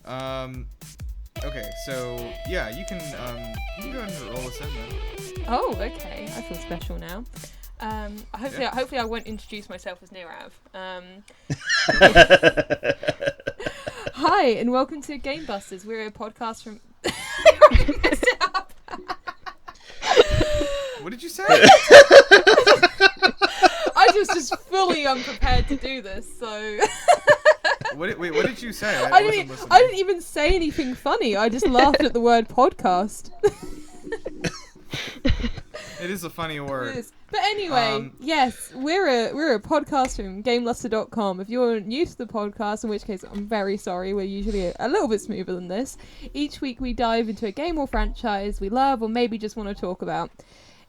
Okay, so yeah, you can go ahead and roll us in then. Oh, okay. I feel special now. Hopefully I won't introduce myself as Nirav. Hi, and welcome to GameBusters. We're a podcast from... I messed it up. What did you say? I was just fully unprepared to do this, so... What did you say? I didn't even say anything funny. I just laughed at the word podcast. It is a funny word. It is. But anyway, yes, we're a podcast from GameLuster.com. If you're new to the podcast, in which case I'm very sorry, we're usually a little bit smoother than this. Each week we dive into a game or franchise we love or maybe just want to talk about.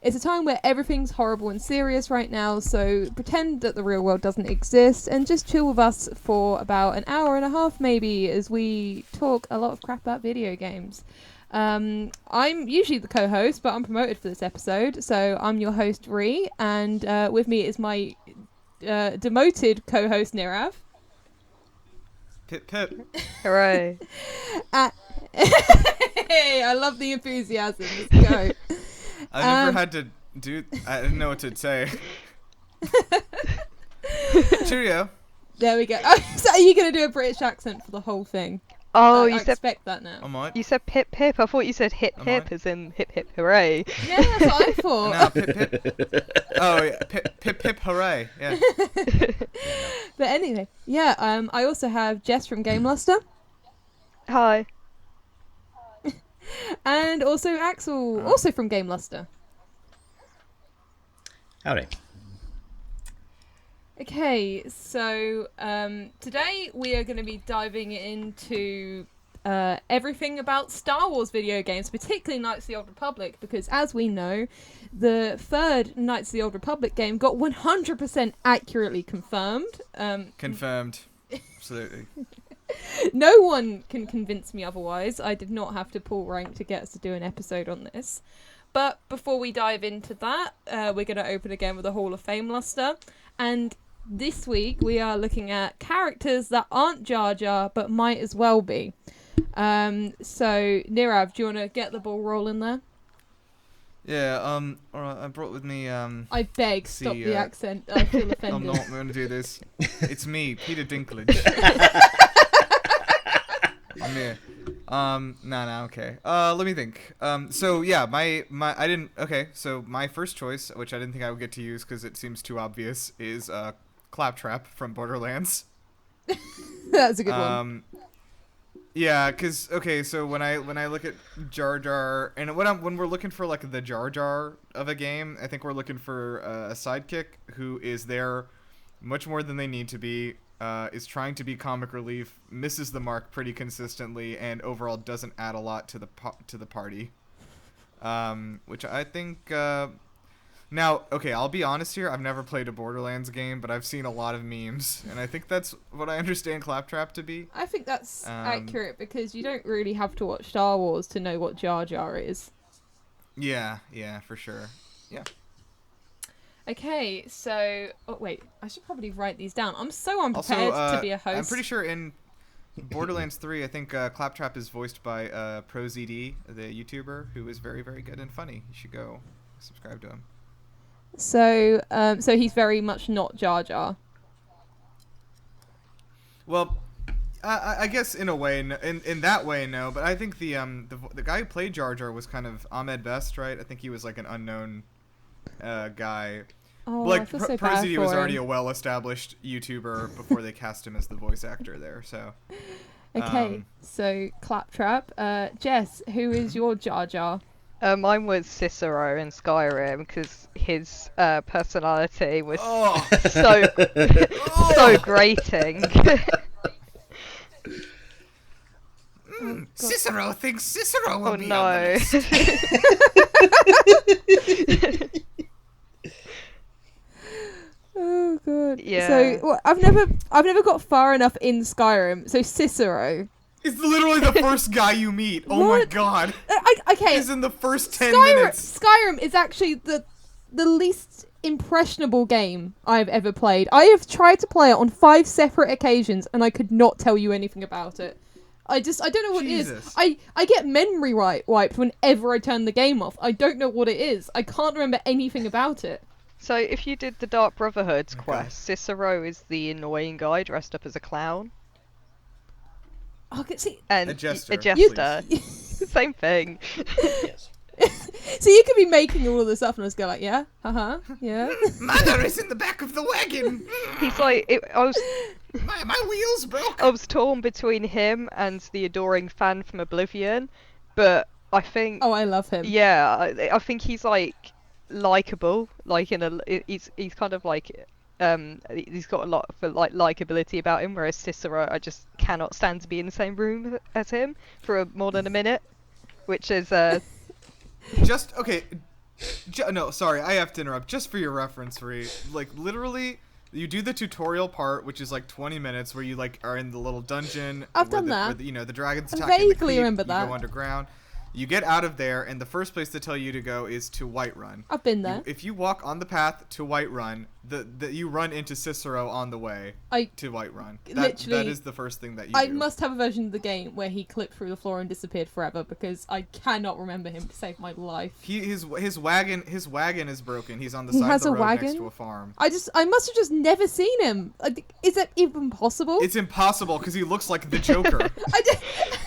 It's a time where everything's horrible and serious right now, so pretend that the real world doesn't exist and just chill with us for about an hour and a half maybe as we talk a lot of crap about video games. I'm usually the co-host, but I'm promoted for this episode, so I'm your host, Ree, and with me is my demoted co-host, Nirav. Pip pip. Hooray. Hey, I love the enthusiasm. Let's go. I never had to do... I didn't know what to say. Cheerio. There we go. So are you going to do a British accent for the whole thing? Oh, I expect that now. I might. You said pip pip. I thought you said hip hip as in hip hip hooray. Yeah, that's what I thought. No, pip pip. Oh, yeah. Pip pip hooray. Yeah. But anyway, yeah, I also have Jess from GameLuster. Hi. And also Axel, also from GameLuster. Howdy. Okay, so today we are going to be diving into everything about Star Wars video games, particularly Knights of the Old Republic, because as we know, the third Knights of the Old Republic game got 100% accurately confirmed. Confirmed. Absolutely. No one can convince me otherwise. I did not have to pull rank to get us to do an episode on this. But before we dive into that, we're going to open again with a Hall of Fameluster. And this week we are looking at characters that aren't Jar Jar but might as well be. So, Nirav, do you want to get the ball rolling there? Yeah, alright, I brought with me, I beg, stop the accent. I feel offended. I'm not going to do this. It's me, Peter Dinklage. I'm here. Okay. Let me think. So yeah, so my first choice, which I didn't think I would get to use because it seems too obvious, is, Claptrap from Borderlands. That's a good one. Yeah, cause so when I look at Jar Jar, and when we're looking for like the Jar Jar of a game, I think we're looking for a sidekick who is there much more than they need to be, is trying to be comic relief, misses the mark pretty consistently, and overall doesn't add a lot to the party. Which I think. Now, okay, I'll be honest here. I've never played a Borderlands game, but I've seen a lot of memes, and I think that's what I understand Claptrap to be. I think that's accurate because you don't really have to watch Star Wars to know what Jar Jar is. Yeah, for sure. Yeah. Okay, so... Oh, wait. I should probably write these down. I'm so unprepared to be a host. I'm pretty sure in Borderlands 3, I think Claptrap is voiced by ProZD, the YouTuber, who is very, very good and funny. You should go subscribe to him. So he's very much not Jar Jar. Well, I guess in a way, in that way, no. But I think the guy who played Jar Jar was kind of Ahmed Best, right? I think he was like an unknown guy. Oh, like I feel so bad ProZD for was him. already a well-established YouTuber before they cast him as the voice actor there. So. Okay, so Claptrap. Jess, who is your Jar Jar? Mine was Cicero in Skyrim because his personality was so grating. Cicero thinks Cicero will be on no. the list. Oh god. Yeah. So I've never got far enough in Skyrim. So Cicero. It's literally the first guy you meet. Oh my god. Okay. He's in the first 10 minutes. Skyrim is actually the least impressionable game I've ever played. I have tried to play it on 5 separate occasions and I could not tell you anything about it. I don't know what it Jesus. is. I get memory wiped whenever I turn the game off. I don't know what it is. I can't remember anything about it. So if you did the Dark Brotherhood's quest, Cicero is the annoying guy dressed up as a clown. Okay, see, And A jester, Same thing. Yes. so you could be making all of this up and just go like, yeah, yeah. Mother is in the back of the wagon. He's like, My wheels broke. I was torn between him and the adoring fan from Oblivion, but I think, Oh, I love him. yeah, I think he's like likable, like he's kind of like he's got a lot of like likability about him, whereas Cicero, I just cannot stand to be in the same room as him for more than a minute, which is Just okay. No, sorry, I have to interrupt. Just for your reference, Ree. Like literally, you do the tutorial part, which is like 20 minutes, where you like are in the little dungeon. I've done that. Where the, you know, the dragons I attack. vaguely remember that. You go underground. You get out of there, and the first place to tell you to go is to Whiterun. I've been there. If you walk on the path to Whiterun, you run into Cicero on the way to Whiterun. That is the first thing that you do. I must have a version of the game where he clipped through the floor and disappeared forever because I cannot remember him to save my life. His wagon is broken. He's on the side of the road next to a farm. I must have just never seen him. Is that even possible? It's impossible because he looks like the Joker.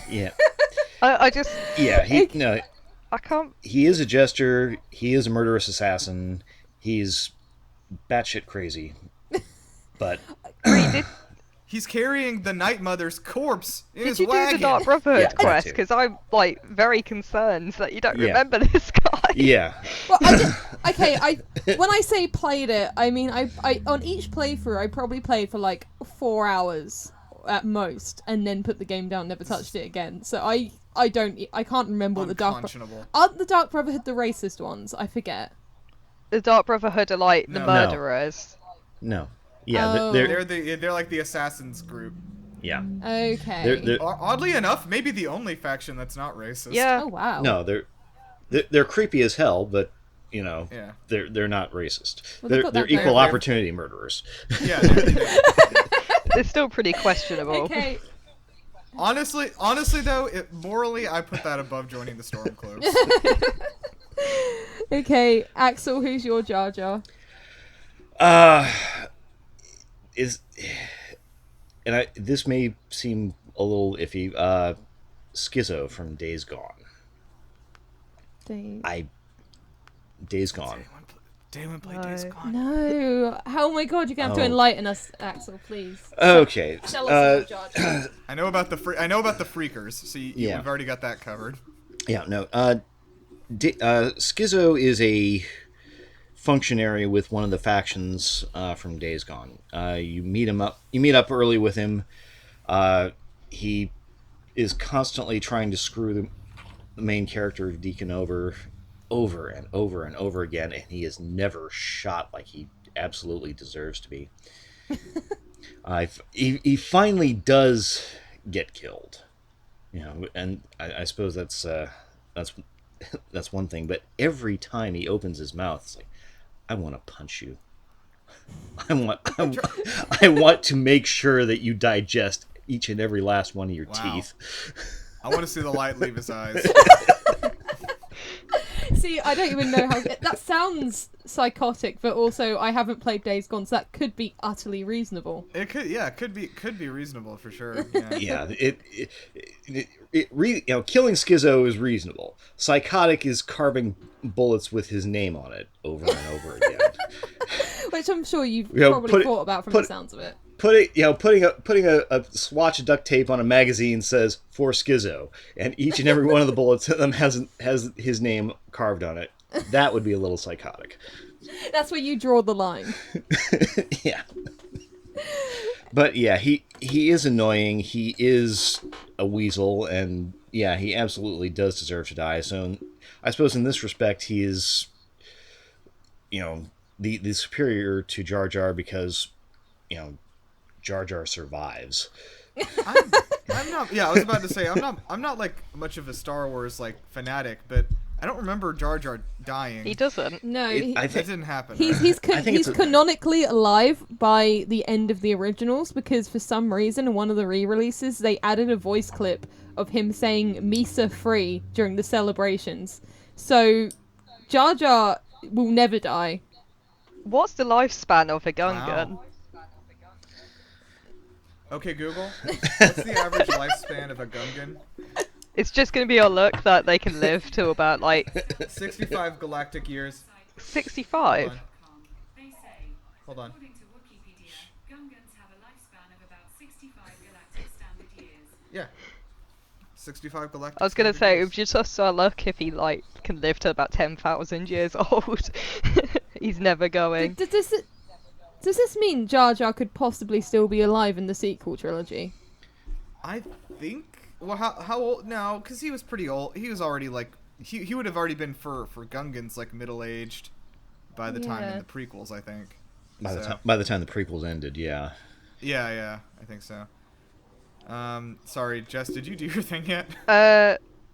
Yeah. I just I can't. He is a jester. He is a murderous assassin. He's batshit crazy. But he's carrying the Night Mother's corpse in his Did you wagon. do the Dark Brotherhood Yeah, quest? Because I'm like very concerned that you don't remember this guy. yeah. Well, when I say played it, I mean I on each playthrough I probably played for like 4 hours at most, and then put the game down, never touched it again. So I can't remember what the aren't the Dark Brotherhood the racist ones? I forget. The Dark Brotherhood are like the murderers. No. Yeah, they're like the assassins group. Yeah. Okay. They're, oddly enough, maybe the only faction that's not racist. Yeah. Oh wow. no, they're creepy as hell, but you know, Yeah. they're not racist. Well, they're equal opportunity murderers. Yeah. They're still pretty questionable. Okay. Honestly though, morally, I put that above joining the Stormcloaks. Okay, Axel, who's your Jar Jar? This may seem a little iffy. Schizo from Days Gone. Days Gone. Damon played Days Gone. No. Oh my god, you're going to have to enlighten us, Axel, please. Okay. Tell us your Jar Jar. I know about the freakers, so Yeah. we've already got that covered. Yeah, no. Schizo is a functionary with one of the factions from Days Gone. You meet up early with him. He is constantly trying to screw the main character Deacon over and over and over again, and he is never shot like he absolutely deserves to be. He finally does get killed, you know, and I suppose that's one thing. But every time he opens his mouth, it's like, I want to punch you. I want to make sure that you digest each and every last one of your teeth. I want to see the light leave his eyes. See, I don't even know how... That sounds psychotic, but also I haven't played Days Gone, so that could be utterly reasonable. It could be reasonable for sure. Yeah, killing Schizo is reasonable. Psychotic is carving bullets with his name on it over and over again. Which I'm sure you've probably thought about from the sounds of it. Putting a swatch of duct tape on a magazine says "for Schizo," and each and every one of the bullets in them has his name carved on it. That would be a little psychotic. That's where you draw the line. Yeah. But yeah, he is annoying. He is a weasel, and yeah, he absolutely does deserve to die. So I suppose in this respect, he is, you know, the superior to Jar Jar because, you know, Jar Jar survives. I'm not. Yeah, I was about to say I'm not like much of a Star Wars like fanatic, but I don't remember Jar Jar dying. He doesn't. No, That didn't happen. he's right? he's canonically alive by the end of the originals because for some reason in one of the re-releases they added a voice clip of him saying "Misa free" during the celebrations. So Jar Jar will never die. What's the lifespan of a Gungan? Wow. Okay, Google. What's the average lifespan of a Gungan? It's just going to be our luck that they can live to about, like... 65 galactic years. 65? Hold on. According to Wikipedia, Gungans have a lifespan of about 65 galactic standard years. Yeah. 65 galactic I was going to say, it years. would just us our luck if he, like, can live to about 10,000 years old. He's never going. Does this mean Jar Jar could possibly still be alive in the sequel trilogy? I think... Well, how old now? Because he was pretty old. He was already, like... He would have already been, for Gungans, like, middle-aged by the time in the prequels, I think. By the time the prequels ended, yeah. Yeah, I think so. Sorry, Jess, did you do your thing yet?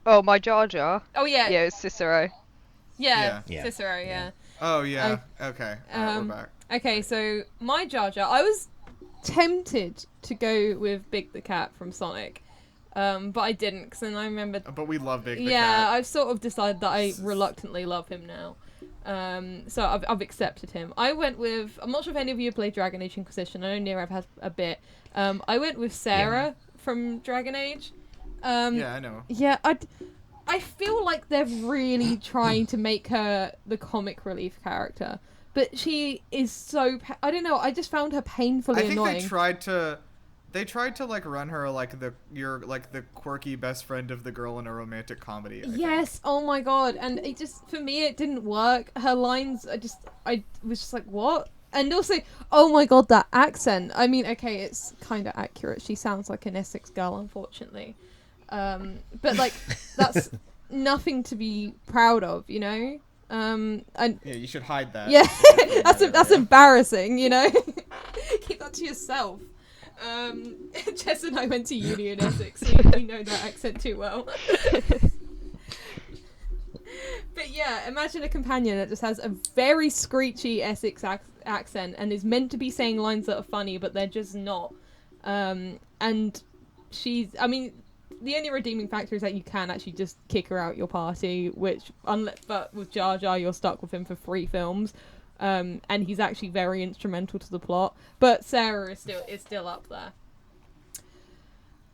Oh, my Jar Jar? Oh yeah. Yeah, it's Cicero. Yeah. Yeah. Cicero, yeah. Oh, yeah. Okay. Alright, we're back. Okay, so my Jar Jar, I was tempted to go with Big the Cat from Sonic, but I didn't, because then I remembered... But we love Big the Yeah, Cat. I've sort of decided that I reluctantly love him now. So I've accepted him. I went with... I'm not sure if any of you have played Dragon Age Inquisition. I know Nirav has a bit. I went with Sarah from Dragon Age. Yeah, I know. Yeah, I feel like they're really trying to make her the comic relief character. But she is so... I don't know, I just found her painfully annoying. I think they tried to like run her like the quirky best friend of the girl in a romantic comedy. I think. Oh my god, and it just, for me, it didn't work. Her lines, I was just like, what? And also, oh my god, that accent. I mean, okay, it's kind of accurate. She sounds like an Essex girl, unfortunately. But like, that's nothing to be proud of, you know? And Yeah, you should hide that. yeah, that's embarrassing, you know? Keep that to yourself. Jess and I went to uni in Essex, so we know that accent too well. But yeah, imagine a companion that just has a very screechy Essex accent and is meant to be saying lines that are funny, but they're just not. And I mean, the only redeeming factor is that you can actually just kick her out your party, but with Jar Jar, you're stuck with him for 3 films. And he's actually very instrumental to the plot. But Sarah is still up there.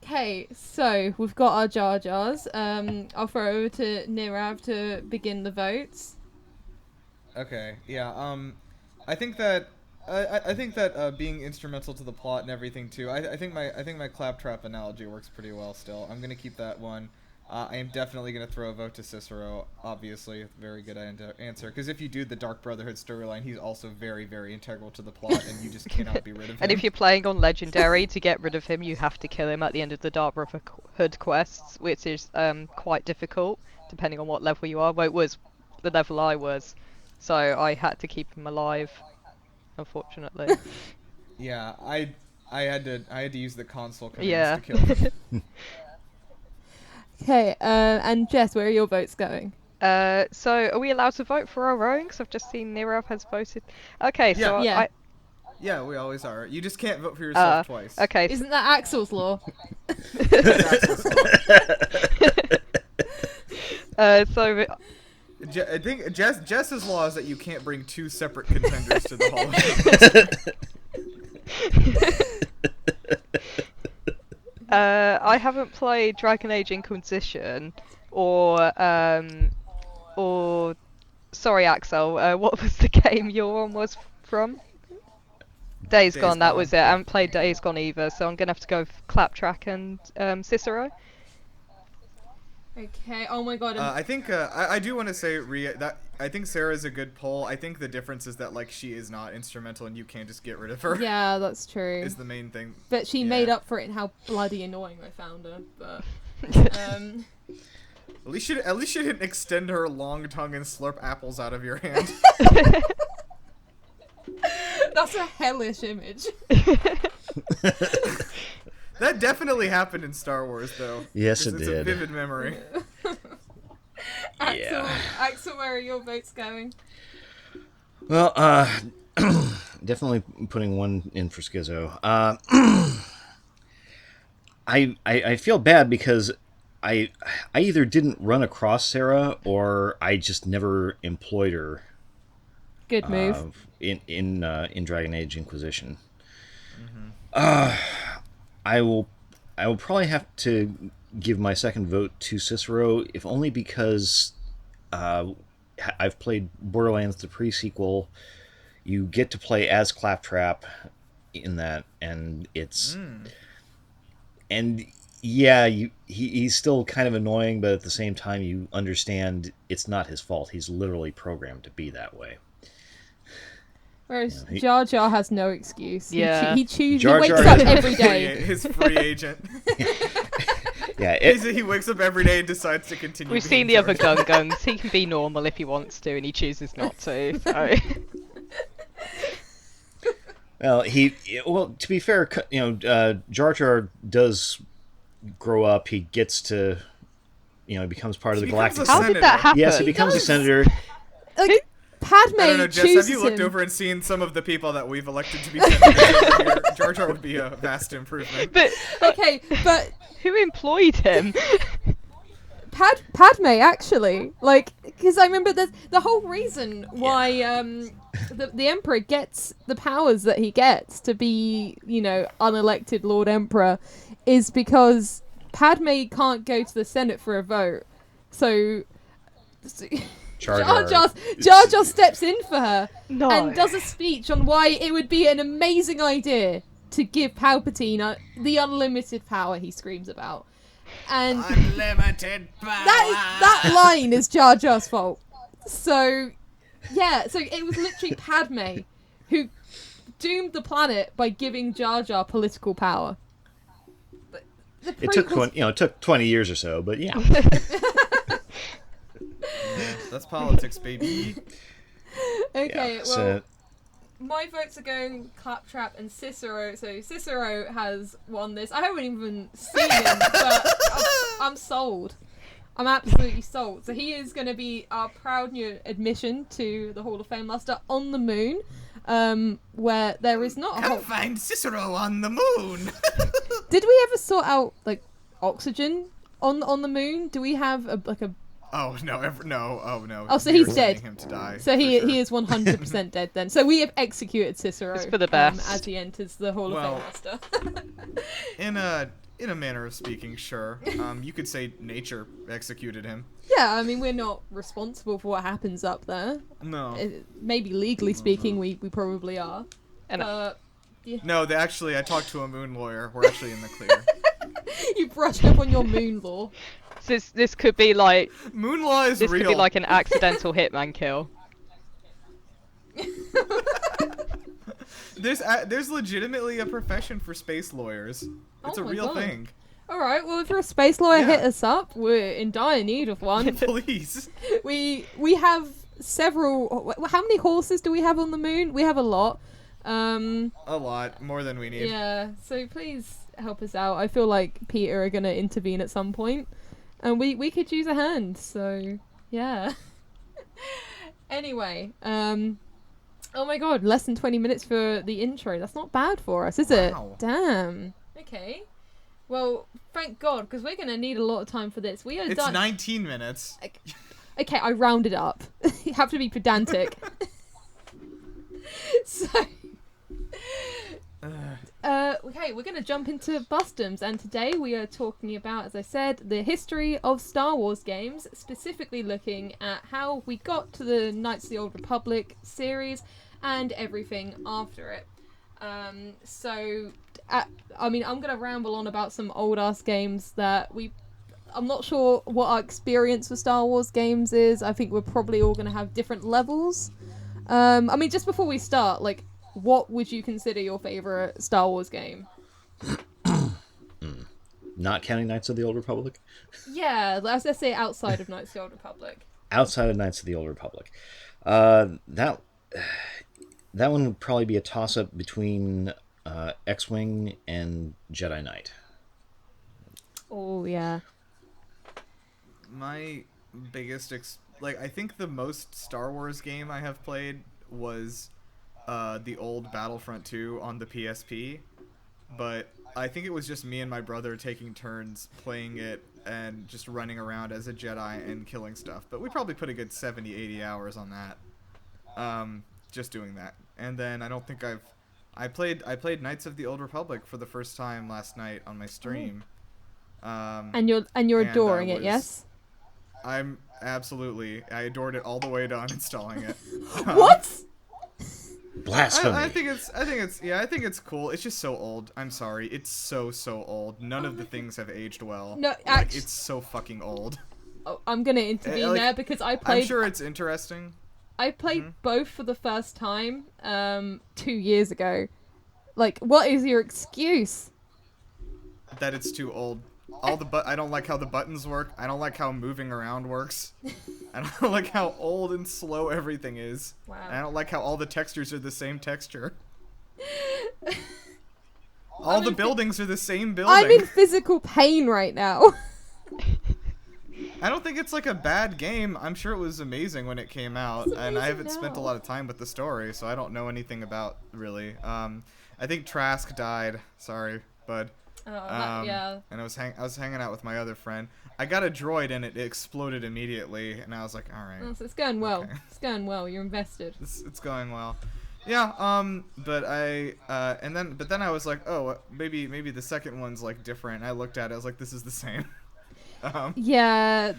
Okay, so we've got our Jar Jars. I'll throw over to Nirav to begin the votes. Okay. Yeah. I think that being instrumental to the plot and everything too. I think my claptrap analogy works pretty well. Still, I'm gonna keep that one. I am definitely going to throw a vote to Cicero, obviously. Very good answer. Because if you do the Dark Brotherhood storyline, he's also very, very integral to the plot, and you just cannot be rid of him. And if you're playing on Legendary, to get rid of him, you have to kill him at the end of the Dark Brotherhood quests, which is quite difficult, depending on what level you are. Well, it was the level I was, so I had to keep him alive, unfortunately. Yeah, I had to use the console commands to kill him. Okay, and Jess, where are your votes going? So are we allowed to vote for our own? Because I've just seen Nirav has voted. Okay, so Yeah. Yeah, we always are. You just can't vote for yourself twice. Okay. Isn't that Axel's law? So I think Jess's law is that you can't bring 2 separate contenders to the Hall of Fame. I haven't played Dragon Age Inquisition or sorry Axel, what was the game your one was from? Days Gone, that was it. I haven't played Days Gone either, so I'm gonna have to go with Claptrack and Cicero. Okay, oh my god. I think I do want to say that I think Sarah's a good poll. I think the difference is that like she is not instrumental and you can't just get rid of her. Yeah, that's true. Is the main thing. But she made up for it in how bloody annoying I found her. But at least she didn't extend her long tongue and slurp apples out of your hand. That's a hellish image. That definitely happened in Star Wars, though. Yes, it it's did. a vivid memory. Axel, where are your votes going? Well, definitely putting one in for Schizo. I feel bad because I either didn't run across Sarah or I just never employed her Good move. in Dragon Age Inquisition. Mm-hmm. I will probably have to give my second vote to Cicero, if only because I've played Borderlands the pre-sequel. You get to play as Claptrap in that, and it's and yeah, he's still kind of annoying, but at the same time, you understand it's not his fault. He's literally programmed to be that way. Whereas Jar Jar has no excuse. Yeah. He chooses. Jar He Jar wakes up is- every day. His free agent. Yeah, He wakes up every day and decides to continue. We've being seen the other Jar Jar. Gungans. He can be normal if he wants to, and he chooses not to. So. well, to be fair, Jar Jar does grow up. He gets to, he becomes part of He the becomes Galactic. a How did that happen? Yes, he becomes a does. senator. Like Padme I don't know, Jess, chooses have you looked him. over and seen some of the people that we've elected to be senators over here? Jar Jar would be a vast improvement. But Okay, but who employed him? Padme actually, because I remember the whole reason why the Emperor gets the powers that he gets to be, unelected Lord Emperor, is because Padme can't go to the Senate for a vote, so Jar Jar steps in for her No. and does a speech on why it would be an amazing idea to give Palpatine the unlimited power he screams about. And Unlimited power. that line is Jar Jar's fault. So it was literally Padme who doomed the planet by giving Jar Jar political power. It took 20 years or so, but yeah. That's politics, baby. Okay, Yeah, well, so- my votes are going Claptrap and Cicero. So Cicero has won this. I haven't even seen him, but I'm sold. I'm absolutely sold. So he is going to be our proud new admission to the Hall of Fameluster on the moon, where there is not a Come whole... find Cicero on the moon. Did we ever sort out oxygen on the moon? Do we have a Oh no! No! Oh no! Oh, so You're he's sending dead. Him to die. So for he sure. is 100% dead then. So we have executed Cicero It's for the best. as he enters the Hall Well, of Fameluster. In a manner of speaking, sure. You could say nature executed him. Yeah, I mean, we're not responsible for what happens up there. No. Maybe legally speaking, we probably are. And No, I talked to a moon lawyer. We're actually in the clear. You brushed up on your moon law. this could be like Moon law is this real. could be like an accidental hitman kill. There's legitimately a profession for space lawyers. It's Oh a my real God. thing. All right, well, if you're a space lawyer, Yeah. hit us up. We're in dire need of one. Please. we have several... How many horses do we have on the moon? We have a lot. A lot more than we need. Yeah, so please help us out. I feel like Peter are going to intervene at some point. And we could use a hand, so yeah. Anyway, oh my god, less than 20 minutes for the intro. That's not bad for us, is it? Wow. Damn. Okay. Well, thank god, because we're going to need a lot of time for this. We are It's done. 19 minutes. Okay, I rounded up. You have to be pedantic. So... okay, we're going to jump into Bustums, and today we are talking about, as I said, the history of Star Wars games, specifically looking at how we got to the Knights of the Old Republic series and everything after it. I'm going to ramble on about some old-ass games that I'm not sure what our experience with Star Wars games is. I think we're probably all going to have different levels. Just before we start, what would you consider your favorite Star Wars game? Not counting Knights of the Old Republic? Yeah, let's say outside of Knights of the Old Republic. Outside of Knights of the Old Republic. That one would probably be a toss-up between X-Wing and Jedi Knight. Oh, yeah. My biggest like I think the most Star Wars game I have played was the old Battlefront 2 on the PSP, but I think it was just me and my brother taking turns playing it and just running around as a Jedi and killing stuff. But we probably put a good 70, 80 hours on that. Just doing that. And then I don't think I played Knights of the Old Republic for the first time last night on my stream. And you're adoring it, yes? I'm absolutely. I adored it all the way to uninstalling it. What? Blasphemy. I think it's cool. It's just so old. I'm sorry. It's so old. None of the things have aged well. No, like, it's so fucking old. Oh, I'm gonna intervene there because I played. I'm sure it's interesting. I played both for the first time 2 years ago. Like, what is your excuse? That it's too old. I don't like how the buttons work. I don't like how moving around works. I don't like how old and slow everything is. Wow. And I don't like how all the textures are the same texture. All the buildings are the same building. I'm in physical pain right now. I don't think it's like a bad game. I'm sure it was amazing when it came out, and I haven't spent a lot of time with the story, so I don't know anything about really. I think Trask died. Sorry, bud. Yeah. And I was hanging out with my other friend. I got a droid and it exploded immediately, and I was like, all right. Oh, so it's going well. Okay. It's going well. You're invested. It's going well. Yeah. But then I was like, oh, maybe the second one's like different. I looked at it. I was like, this is the same. Yeah.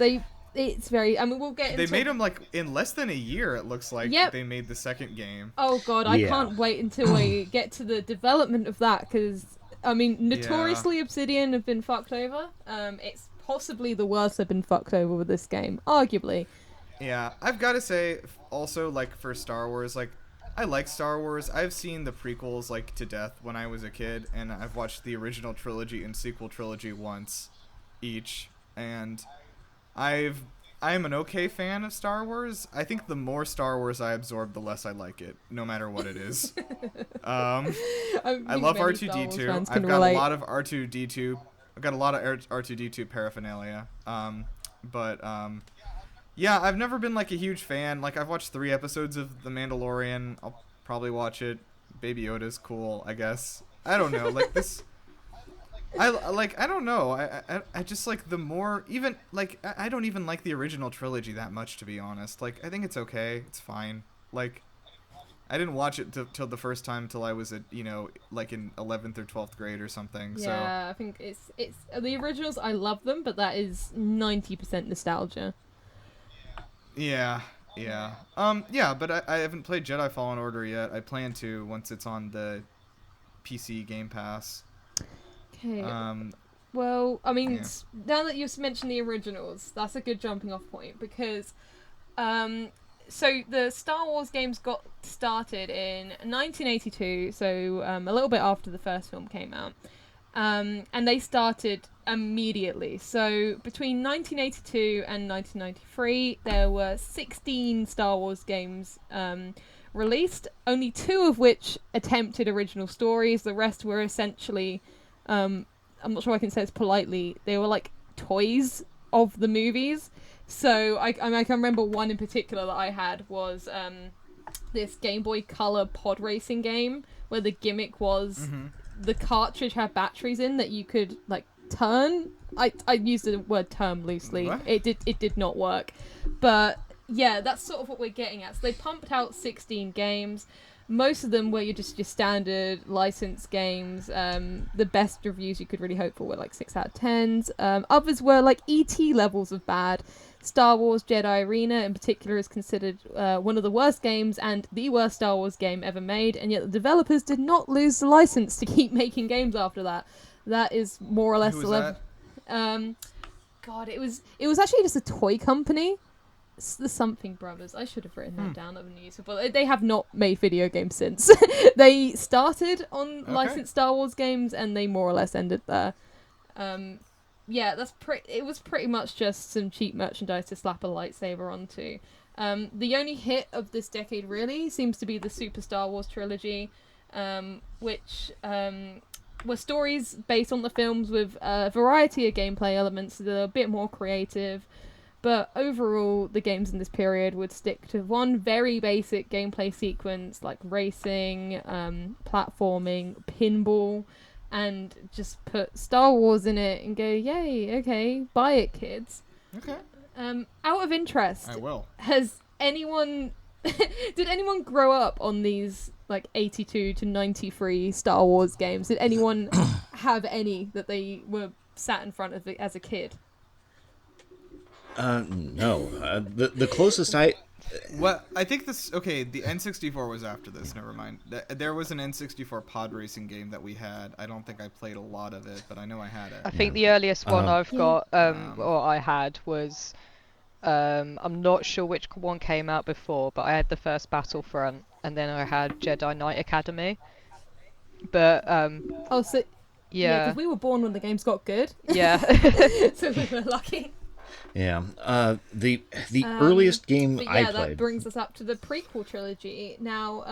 It's very. I mean, we'll get. They made them like in less than a year. It looks like they made the second game. Oh God, I can't wait until we get to the development of that because. I mean, notoriously Obsidian have been fucked over. It's possibly the worst they've been fucked over with this game, arguably. Yeah, I've got to say, also, like, for Star Wars, like, I like Star Wars. I've seen the prequels, like, to death when I was a kid, and I've watched the original trilogy and sequel trilogy once each, and I'm an okay fan of Star Wars. I think the more Star Wars I absorb, the less I like it, no matter what it is. I love R2-D2. I've got a lot of R2-D2. I've got a lot of R2-D2 paraphernalia. Yeah, I've never been like a huge fan. Like, I've watched 3 episodes of The Mandalorian. I'll probably watch it. Baby Yoda's cool, I guess. I don't know. Like this. I don't know. I just like the more even like I don't even like the original trilogy that much, to be honest. Like, I think it's okay. It's fine. Like, I didn't watch it till the first time till I was at like in 11th or 12th grade or something. Yeah, so. I think it's the originals. I love them, but that is 90% nostalgia. Yeah. Yeah, but I haven't played Jedi Fallen Order yet. I plan to once it's on the PC Game Pass. Okay. Well, I mean, now that you've mentioned the originals, that's a good jumping off point because, so the Star Wars games got started in 1982, so a little bit after the first film came out, and they started immediately. So between 1982 and 1993, there were 16 Star Wars games released, only 2 of which attempted original stories. The rest were essentially... I'm not sure I can say this politely. They were like toys of the movies. So I can remember one in particular that I had was this Game Boy Color pod racing game where the gimmick was the cartridge had batteries in that you could like turn. I used the word term loosely. What? It did not work, but yeah, that's sort of what we're getting at. So they pumped out 16 games. Most of them were your standard licensed games. The best reviews you could really hope for were like 6 out of 10s. Others were like ET levels of bad. Star Wars Jedi Arena in particular is considered one of the worst games and the worst Star Wars game ever made, and yet the developers did not lose the license to keep making games after that. That is more or less Who was that? God, it was actually just a toy company. The Something Brothers. I should have written that down on the news, but they have not made video games since. They started on licensed Star Wars games, and they more or less ended there. Yeah, it was pretty much just some cheap merchandise to slap a lightsaber onto. The only hit of this decade really seems to be the Super Star Wars trilogy, which were stories based on the films with a variety of gameplay elements that are a bit more creative. But overall, the games in this period would stick to one very basic gameplay sequence, like racing, platforming, pinball, and just put Star Wars in it and go, yay, okay, buy it, kids. Okay. Out of interest, I will. has anyone... did anyone grow up on these, like, 82 to 93 Star Wars games? Did anyone have any that they were sat in front of as a kid? No. The closest I... What I think this the N64 was after this. Never mind. There was an N64 pod racing game that we had. I don't think I played a lot of it, but I know I had it. I think the earliest one I've got, Wow. or I had, was I'm not sure which one came out before, but I had the first Battlefront, and then I had Jedi Knight Academy. But Oh, so... yeah, because we were born when the games got good. yeah. So we were lucky. Yeah. The earliest game But I yeah, played... that brings us up to the prequel trilogy. Now,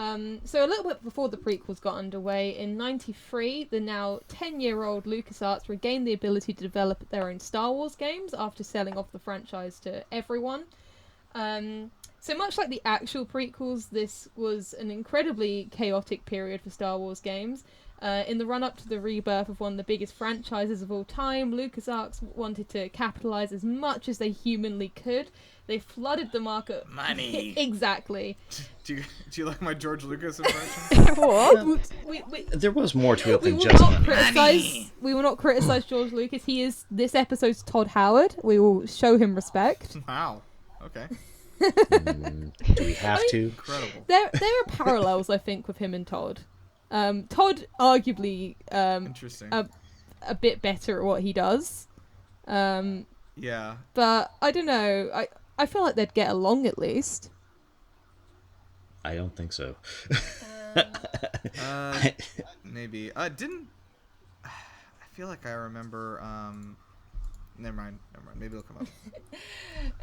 so a little bit before the prequels got underway, in '93, the now 10-year-old LucasArts regained the ability to develop their own Star Wars games after selling off the franchise to everyone. So much like the actual prequels, this was an incredibly chaotic period for Star Wars games. In the run-up to the rebirth of one of the biggest franchises of all time, LucasArts wanted to capitalize as much as they humanly could. They flooded the market. Money. Exactly. Do you like my George Lucas impression? What? There was more to it We than will just not money. criticize. We will not criticize George Lucas. He is this episode's Todd Howard. We will show him respect. Wow. Okay. Do we have to? Incredible. There are parallels, I think, with him and Todd. Todd arguably Interesting. a bit better at what he does. Yeah. But I don't know. I feel like they'd get along at least. I don't think so. Maybe. Didn't. I feel like I remember. Never mind. Maybe it'll come up.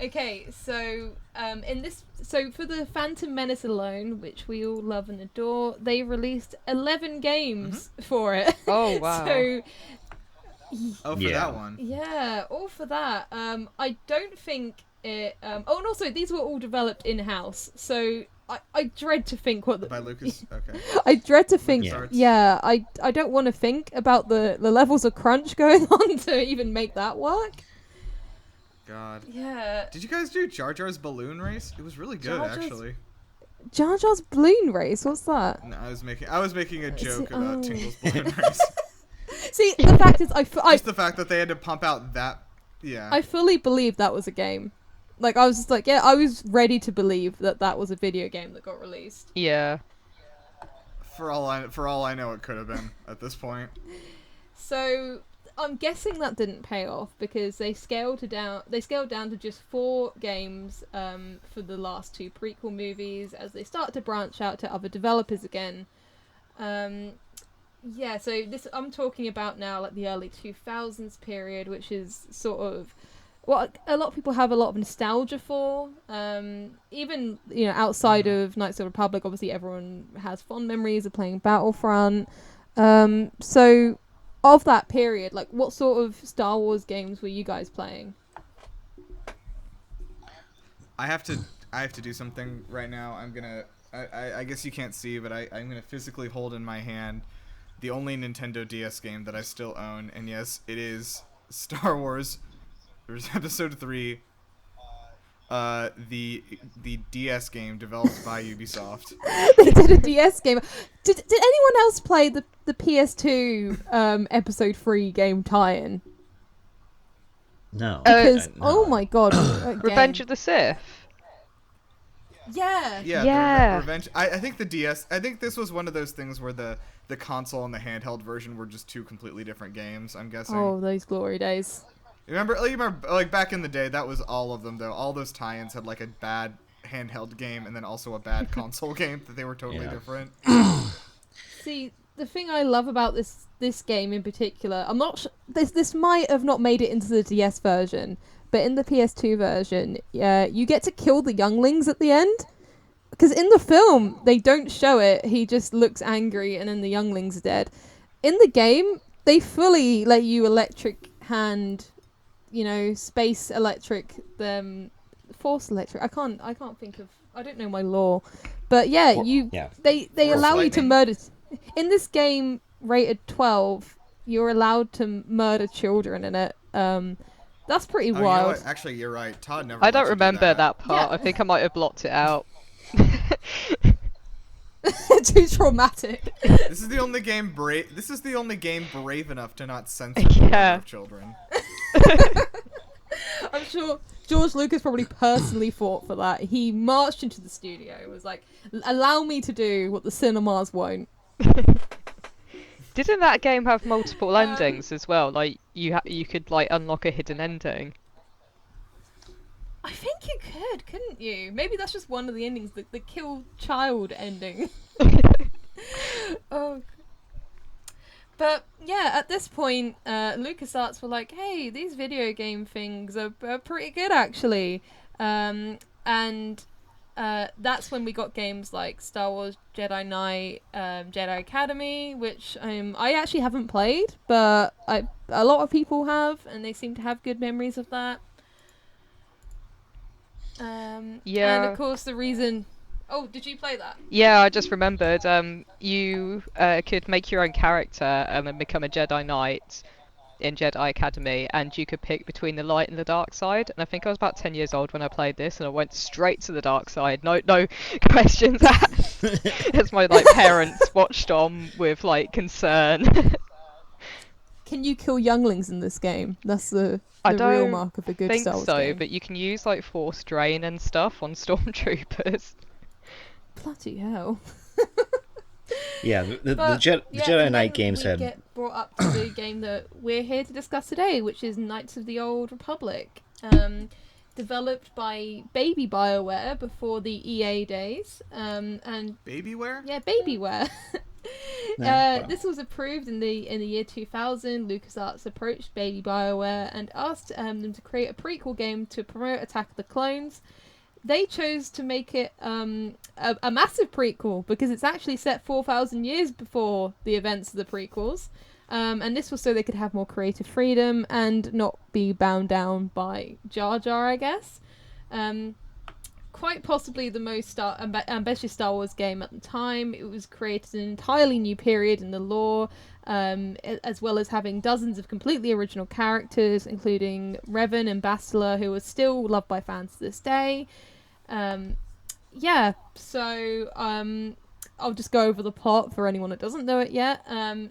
Okay, so for the Phantom Menace alone, which we all love and adore, they released 11 games for it. Oh wow. So Oh, for Yeah. that one. yeah, all for that. I don't think it. Oh, and also these were all developed in house. So I dread to think what By Lucas. Okay. I dread to think. Yeah. Yeah, I don't want to think about the levels of crunch going on to even make that work. God. Yeah. Did you guys do Jar Jar's balloon race? It was really good, Jar Jar's- actually. Jar Jar's balloon race. What's that? No, I was making a joke it- about oh. Tingle's balloon race. See, the fact is, I Just the fact that they had to pump out that. Yeah. I fully believed that was a game. Like, I was just like, yeah, I was ready to believe that was a video game that got released. Yeah. For all I know, it could have been at this point. So I'm guessing that didn't pay off because they scaled down to just 4 games for the last 2 prequel movies as they start to branch out to other developers again. Yeah, so this I'm talking about now, like the early 2000s period, which is sort of what a lot of people have a lot of nostalgia for. Even outside of Knights of the Republic, obviously everyone has fond memories of playing Battlefront. So of that period, like what sort of Star Wars games were you guys playing? I have to do something right now. I guess you can't see, but I'm gonna physically hold in my hand the only Nintendo DS game that I still own, and yes, it is Star Wars. There's Episode 3, the DS game developed by Ubisoft. They did a DS game. Did anyone else play the PS2 Episode 3 game tie-in? No. Because No. oh my god, Revenge of the Sith. Yeah. Yeah. Yeah. Revenge. I think the DS. I think this was one of those things where the console and the handheld version were just 2 completely different games. I'm guessing. Oh, those glory days. You remember like back in the day, that was all of them though. All those tie-ins had like a bad handheld game and then also a bad console game that they were totally Yeah. different. See, the thing I love about this game in particular, I'm not this might have not made it into the DS version, but in the PS2 version, you get to kill the younglings at the end. Because in the film, they don't show it. He just looks angry and then the younglings are dead. In the game, they fully let you electric hand space electric, force electric. I can't think of. I don't know my law, but yeah, they Force allow you to lightning. murder. In this game rated 12, you're allowed to murder children in it. That's pretty Oh, you know wild. what? Actually, you're right. Todd never. I lets don't you do remember that part. Yeah. I think I might have blocked it out. Too traumatic. This is the only game brave enough to not censor the murder of children. I'm sure George Lucas probably personally fought for that. He marched into the studio and was like, allow me to do what the cinemas won't. Didn't that game have multiple endings as well? Like you could like unlock a hidden ending. I think you couldn't you? Maybe that's just one of the endings, the kill child ending. Oh. But yeah, at this point, LucasArts were like, hey, these video game things are pretty good actually. And that's when we got games like Star Wars Jedi Knight, Jedi Academy, which I actually haven't played, but a lot of people have, and they seem to have good memories of that. Yeah. And of course the reason... Oh, did you play that? Yeah, I just remembered. You could make your own character and then become a Jedi Knight in Jedi Academy, and you could pick between the light and the dark side. And I think I was about 10 years old when I played this, and I went straight to the dark side. No questions asked. As my parents watched on with concern. Can you kill younglings in this game? That's the I real don't mark of a good think Star Wars so, game. but you can use force drain and stuff on stormtroopers. Bloody hell. Yeah, the Jedi Knight games we had... get brought up to the game that we're here to discuss today, which is Knights of the Old Republic. Developed by Baby BioWare before the EA days. And Babyware? yeah, Babyware. Wow. This was approved in the year 2000. LucasArts approached Baby BioWare and asked them to create a prequel game to promote Attack of the Clones. They chose to make it a massive prequel because it's actually set 4,000 years before the events of the prequels. And this was so they could have more creative freedom and not be bound down by Jar Jar, I guess. Quite possibly the most ambitious Star Wars game at the time. It was created in an entirely new period in the lore, as well as having dozens of completely original characters, including Revan and Bastila, who are still loved by fans to this day. So I'll just go over the plot for anyone that doesn't know it yet. I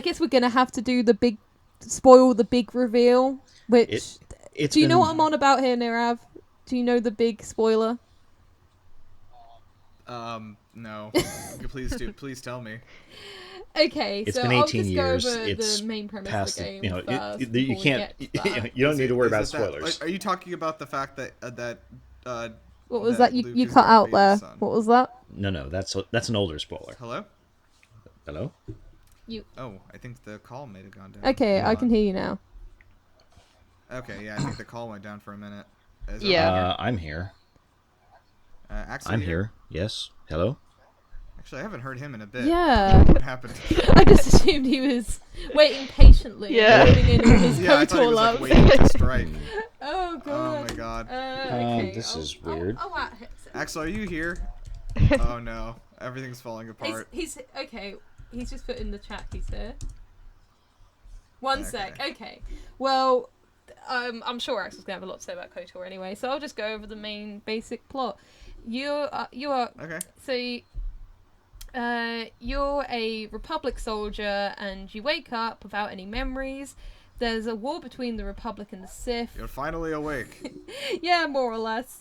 guess we're gonna have to do the big reveal. Which do you know what I'm on about here, Nirav? Do you know the big spoiler? No. Please tell me. Okay, It's so been I'll 18 just years. go over It's the main premise past of the game. you know, first you before we can't. get to that. You don't need to worry about Is it that- spoilers. Are you talking about the fact that What was that? You Luke is cut out Darth there. Vader's son? What was that? No, that's an older spoiler. Hello? Hello? Oh, I think the call may have gone down. Okay, Hold I on. can hear you now. Okay, yeah, I think the call went down for a minute. Is Yeah. I'm here. Axel, I'm you here. Yes. Hello? Actually, I haven't heard him in a bit. Yeah. What happened? I just assumed he was waiting patiently. Yeah. Moving in with his Yeah, I coat thought he all was up. waiting to strike. Oh god. Oh my god. Okay. This is weird. Axel, are you here? Oh no, everything's falling apart. He's okay. He's just put in the chat. He's here. One sec. Okay. Well, I'm sure Axel's gonna have a lot to say about KOTOR anyway, so I'll just go over the main basic plot. You are Okay. so. You're a Republic soldier, and you wake up without any memories. There's a war between the Republic and the Sith. You're finally awake. Yeah, more or less.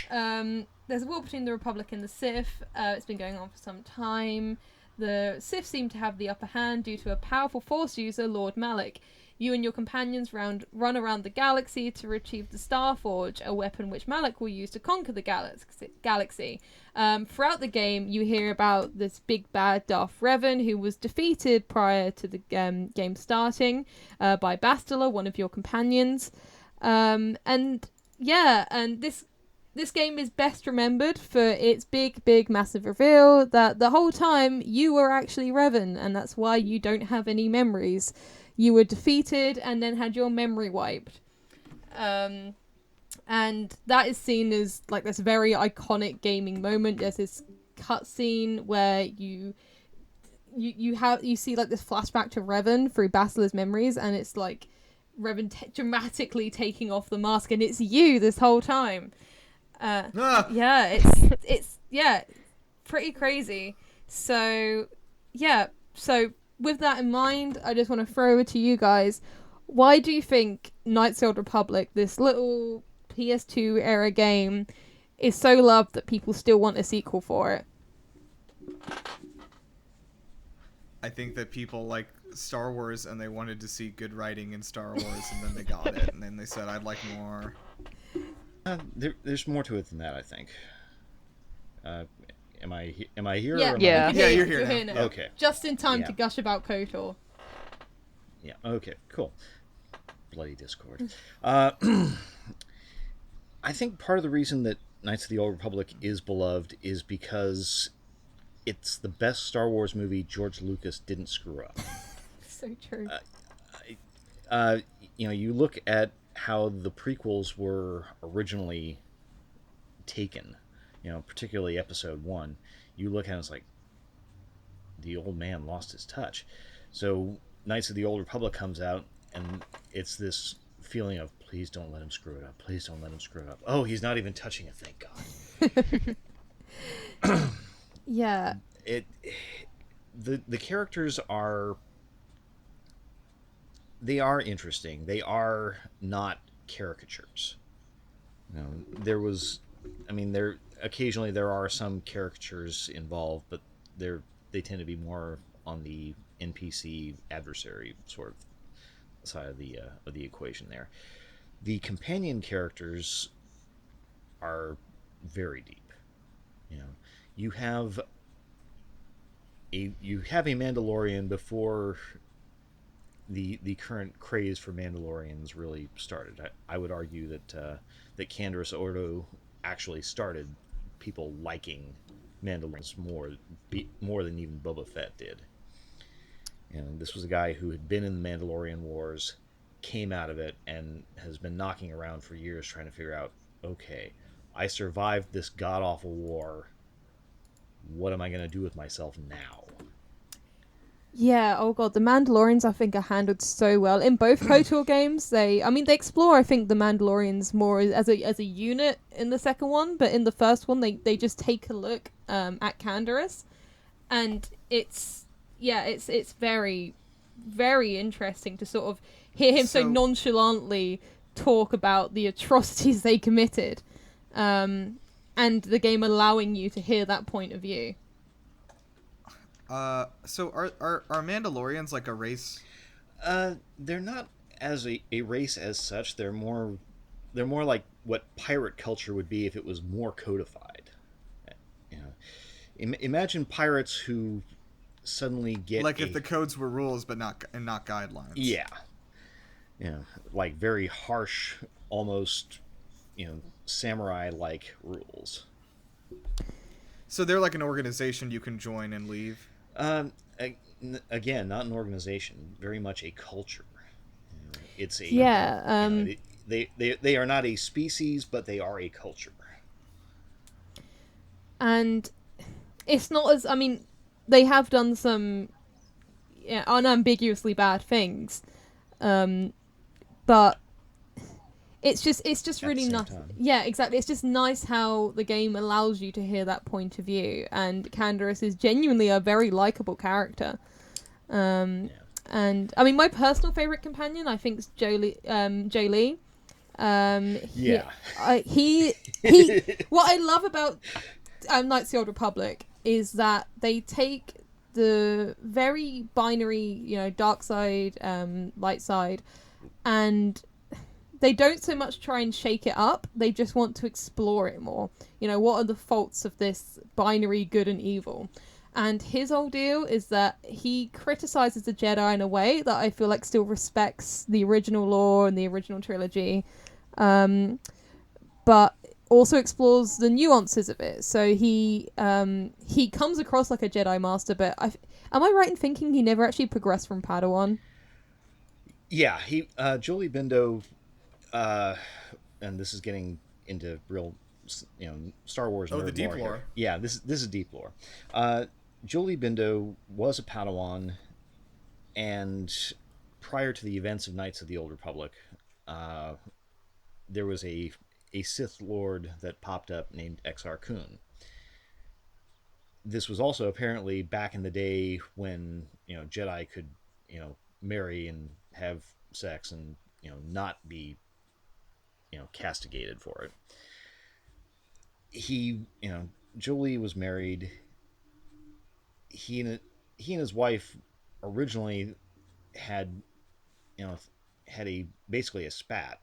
There's a war between the Republic and the Sith. It's been going on for some time. The Sith seem to have the upper hand due to a powerful Force user, Lord Malak. You and your companions run around the galaxy to retrieve the Starforge, a weapon which Malak will use to conquer the galaxy. Throughout the game, you hear about this big bad Darth Revan, who was defeated prior to the game starting by Bastila, one of your companions. And this game is best remembered for its big, massive reveal that the whole time you were actually Revan, and that's why you don't have any memories. you were defeated and then had your memory wiped. And that is seen as like this very iconic gaming moment. There's this cutscene where you see like this flashback to Revan through Basila's memories, and it's like Revan dramatically taking off the mask, and it's you this whole time. Yeah, it's pretty crazy. So with that in mind, I just want to throw it to you guys. Why do you think Knights of the Old Republic, this little PS2 era game, is so loved that people still want a sequel for it? I think that people like Star Wars and they wanted to see good writing in Star Wars, and then they got it, and then they said, I'd like more. There's more to it than that, I think. Am I here? Yeah, or am Yeah. Yeah, you're here now. Okay. Just in time Yeah. to gush about KOTOR. Yeah. Okay. Cool. Bloody Discord. I think part of the reason that Knights of the Old Republic is beloved is because it's the best Star Wars movie George Lucas didn't screw up. So true. You look at how the prequels were originally taken, particularly Episode 1. You look at it and it's like, the old man lost his touch. So Knights of the Old Republic comes out, and it's this feeling of, please don't let him screw it up. Please don't let him screw it up. Oh, he's not even touching it, thank God. Yeah. The characters are interesting. They are not caricatures. Occasionally there are some caricatures involved, but they tend to be more on the NPC adversary sort of side of the equation there. The companion characters are very deep. You have a Mandalorian before the current craze for Mandalorians really started. I would argue that Candace Ordo actually started people liking Mandalorians more than even Boba Fett did. And this was a guy who had been in the Mandalorian Wars, came out of it, and has been knocking around for years trying to figure out, okay, I survived this god-awful war. What am I going to do with myself now? Yeah, oh god, the Mandalorians I think are handled so well in both KOTOR games. They explore, I think, the Mandalorians more as a unit in the second one, but in the first one they just take a look at Canderous, and it's very, very interesting to sort of hear him so nonchalantly talk about the atrocities they committed, and the game allowing you to hear that point of view. So are Mandalorians like a race? They're not as a race as such. They're more like what pirate culture would be if it was more codified. Imagine pirates who suddenly get like if the codes were rules but not guidelines. Yeah. Like very harsh, almost samurai-like rules. So they're like an organization you can join and leave. Again, not an organization, very much a culture. It's a they are not a species, but they are a culture. And it's not as they have done some unambiguously bad things, but it's just really nice. Yeah, exactly. It's just nice how the game allows you to hear that point of view, and Canderous is genuinely a very likable character. And my personal favorite companion, I think, is Jolie. He what I love about Knights of the Old Republic is that they take the very binary, dark side, light side, and they don't so much try and shake it up. They just want to explore it more. What are the faults of this binary good and evil? And his whole deal is that he criticizes the Jedi in a way that I feel like still respects the original lore and the original trilogy, but also explores the nuances of it. So he comes across like a Jedi master, but am I right in thinking he never actually progressed from Padawan? Yeah, he Jolie Bindo, uh, and this is getting into real, Star Wars Oh, the nerd deep lore here. lore. Yeah, this is deep lore. Uh, Jolie Bindo was a Padawan, and prior to the events of Knights of the Old Republic, uh, there was a Sith Lord that popped up named Exar Kun. This was also apparently back in the day when Jedi could marry and have sex and not be castigated for it. He Jolie was married. He and his wife originally had you know had a basically a spat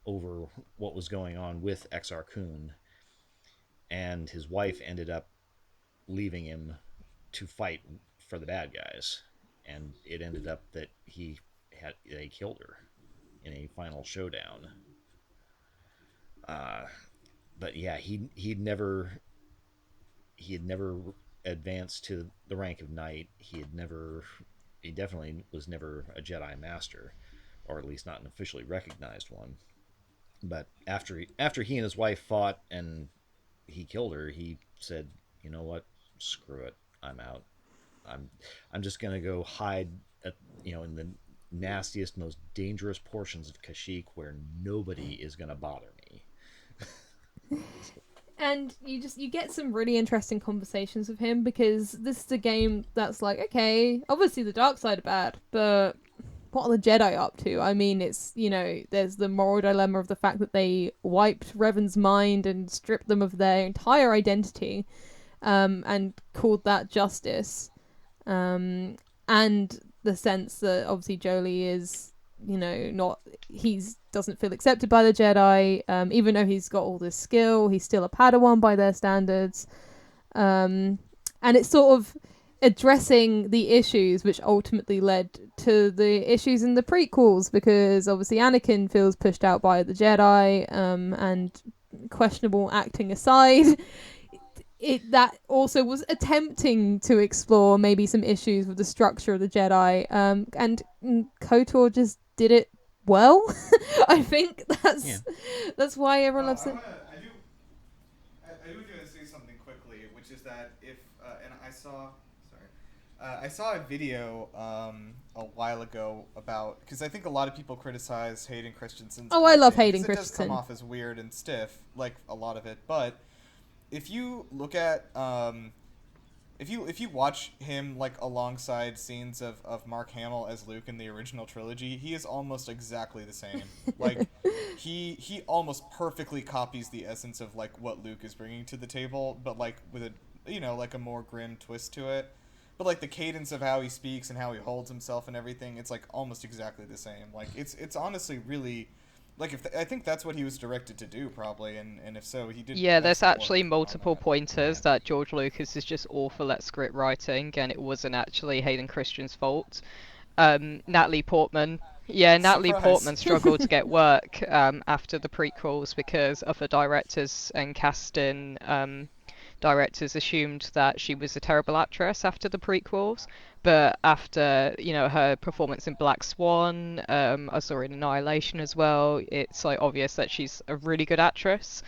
over what was going on with Exar Kun, and his wife ended up leaving him to fight for the bad guys, and it ended up that they killed her in a final showdown. But yeah, he had never advanced to the rank of knight. He definitely was never a Jedi master, or at least not an officially recognized one. But after he and his wife fought and he killed her, he said, "You know what? Screw it. I'm out. I'm I'm just gonna go hide at in the nastiest, most dangerous portions of Kashyyyk where nobody is gonna bother me." And you get some really interesting conversations with him, because this is a game that's like, okay, obviously the dark side are bad, but what are the Jedi up to? I mean, it's, there's the moral dilemma of the fact that they wiped Revan's mind and stripped them of their entire identity, and called that justice. And the sense that obviously Jolie is, not, doesn't feel accepted by the Jedi, even though he's got all this skill, he's still a Padawan by their standards. And it's sort of addressing the issues which ultimately led to the issues in the prequels, because obviously Anakin feels pushed out by the Jedi, and questionable acting aside, that also was attempting to explore maybe some issues with the structure of the Jedi, and KOTOR just did it well. I think that's why everyone loves it. I do want to say something quickly, which is that if and I saw a video a while ago about, because I think a lot of people criticize Hayden Christensen's Oh, I love acting, Hayden 'cause it does come Christensen. off as weird and stiff, like a lot of it. But if you look at if you watch him like alongside scenes of Mark Hamill as Luke in the original trilogy, he is almost exactly the same. Like he almost perfectly copies the essence of like what Luke is bringing to the table, but like with a like a more grim twist to it. But like the cadence of how he speaks and how he holds himself and everything, it's like almost exactly the same. Like it's honestly really, like, I think that's what he was directed to do, probably, and if so, he did Yeah, there's excellent actually work on multiple that. pointers that George Lucas is just awful at script writing, and it wasn't actually Hayden Christensen's fault. Natalie Portman. Yeah, Natalie Surprise. Portman struggled to get work after the prequels because other directors and casting directors assumed that she was a terrible actress after the prequels. But after, her performance in Black Swan, I saw her in Annihilation as well, it's like obvious that she's a really good actress.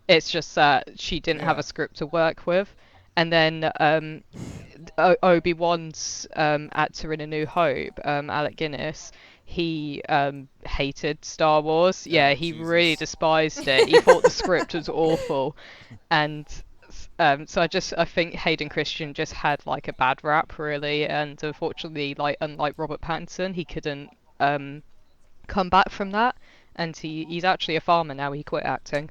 It's just that she didn't have Yeah. a script to work with. And then Obi-Wan's actor in A New Hope, Alec Guinness, he hated Star Wars. Yeah, Oh he really Jesus. despised it. He thought the script was awful. And so I think Hayden Christian just had like a bad rap, really. And unfortunately, like unlike Robert Pattinson, he couldn't come back from that. And he's actually a farmer now. He quit acting.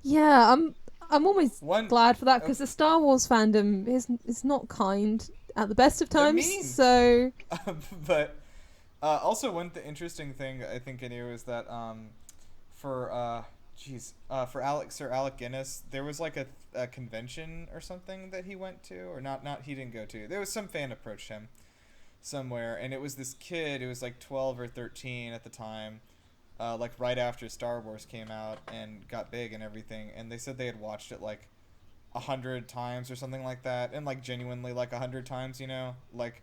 Yeah, I'm almost One. glad for that, Uh, because the Star Wars fandom is not kind at the best of they're times. mean. So But also interesting thing I think I knew is that for for Sir Alec Guinness, there was like a convention or something that he went to, or not he didn't go to. There was some fan approached him somewhere, and it was this kid who was like 12 or 13 at the time, like right after Star Wars came out and got big and everything, and they said they had watched it like 100 times or something like that, and like genuinely like 100 times, like,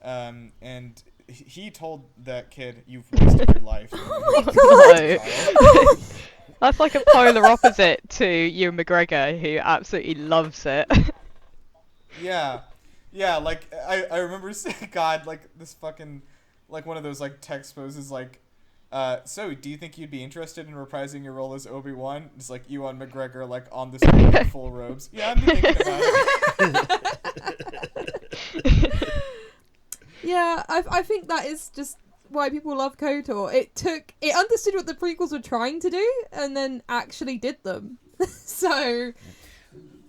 and he told that kid, "You've wasted your life." Oh my No. That's like a polar opposite to Ewan McGregor, who absolutely loves it. Yeah, yeah. Like I remember saying, God, like this fucking, like one of those like text poses, like, so do you think you'd be interested in reprising your role as Obi-Wan? It's like Ewan McGregor, like on the screen in full robes. Yeah, I'd be thinking about it. Yeah, I think that is just why people love KOTOR. It understood what the prequels were trying to do and then actually did them. So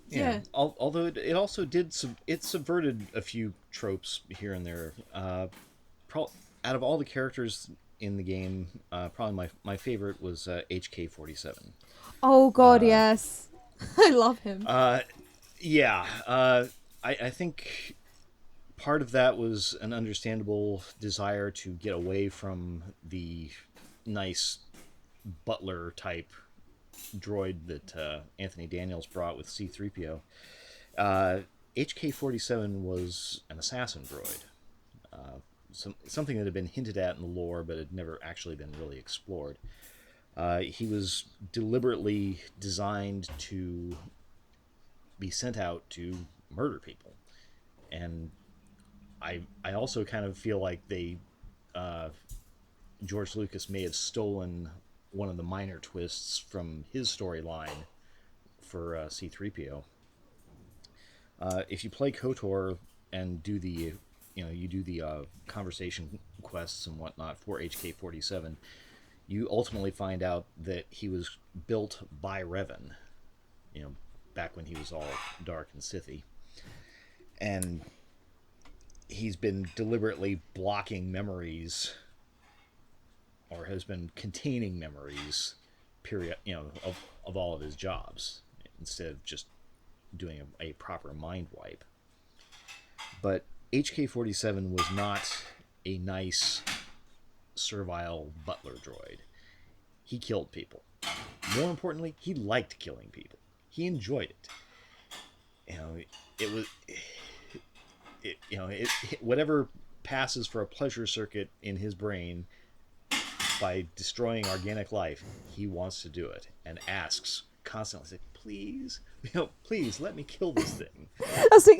yeah. Although it also did it subverted a few tropes here and there. Out of all the characters in the game, probably my favorite was HK-47. Oh God, yes. I love him. Yeah, I think part of that was an understandable desire to get away from the nice butler type droid that Anthony Daniels brought with C-3PO. HK-47 was an assassin droid. Something that had been hinted at in the lore, but had never actually been really explored. He was deliberately designed to be sent out to murder people. And I also kind of feel like George Lucas may have stolen one of the minor twists from his storyline for C-3PO. If you play KOTOR and do the conversation quests and whatnot for HK-47, you ultimately find out that he was built by Revan, back when he was all dark and Sithy. And he's been deliberately blocking memories, or has been containing memories, of all of his jobs, instead of just doing a proper mind wipe. But HK-47 was not a nice, servile butler droid. He killed people. More importantly, he liked killing people. He enjoyed it. Whatever passes for a pleasure circuit in his brain by destroying organic life, he wants to do it and asks constantly, please let me kill this thing.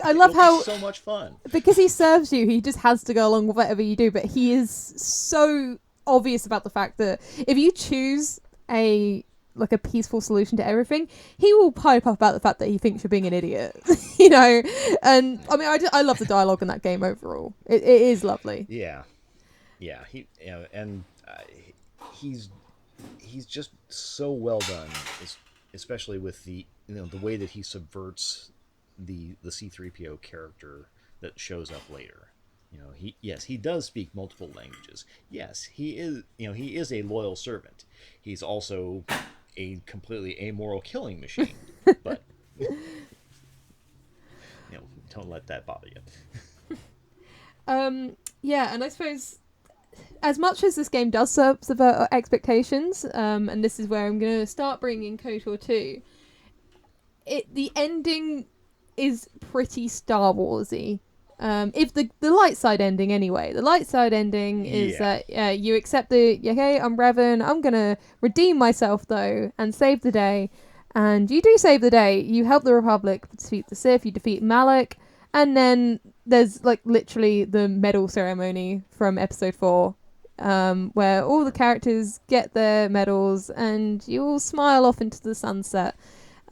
I love how so much fun, because he serves you, he just has to go along with whatever you do. But he is so obvious about the fact that if you choose a peaceful solution to everything, he will pipe up about the fact that he thinks you're being an idiot. And I mean, I love the dialogue in that game overall. It is lovely. Yeah. He's just so well done, especially with the way that he subverts the C-3PO character that shows up later. He does speak multiple languages. Yes, he is a loyal servant. He's also a completely amoral killing machine. But don't let that bother you. Yeah, and I suppose as much as this game does subvert expectations, and this is where I'm going to start bringing KOTOR 2, the ending is pretty Star Warsy. If the light side ending anyway. The light side ending is that you accept okay, I'm Revan, I'm going to redeem myself though and save the day. And you do save the day. You help the Republic defeat the Sith, you defeat Malak, and then there's literally the medal ceremony from episode 4, where all the characters get their medals and you all smile off into the sunset.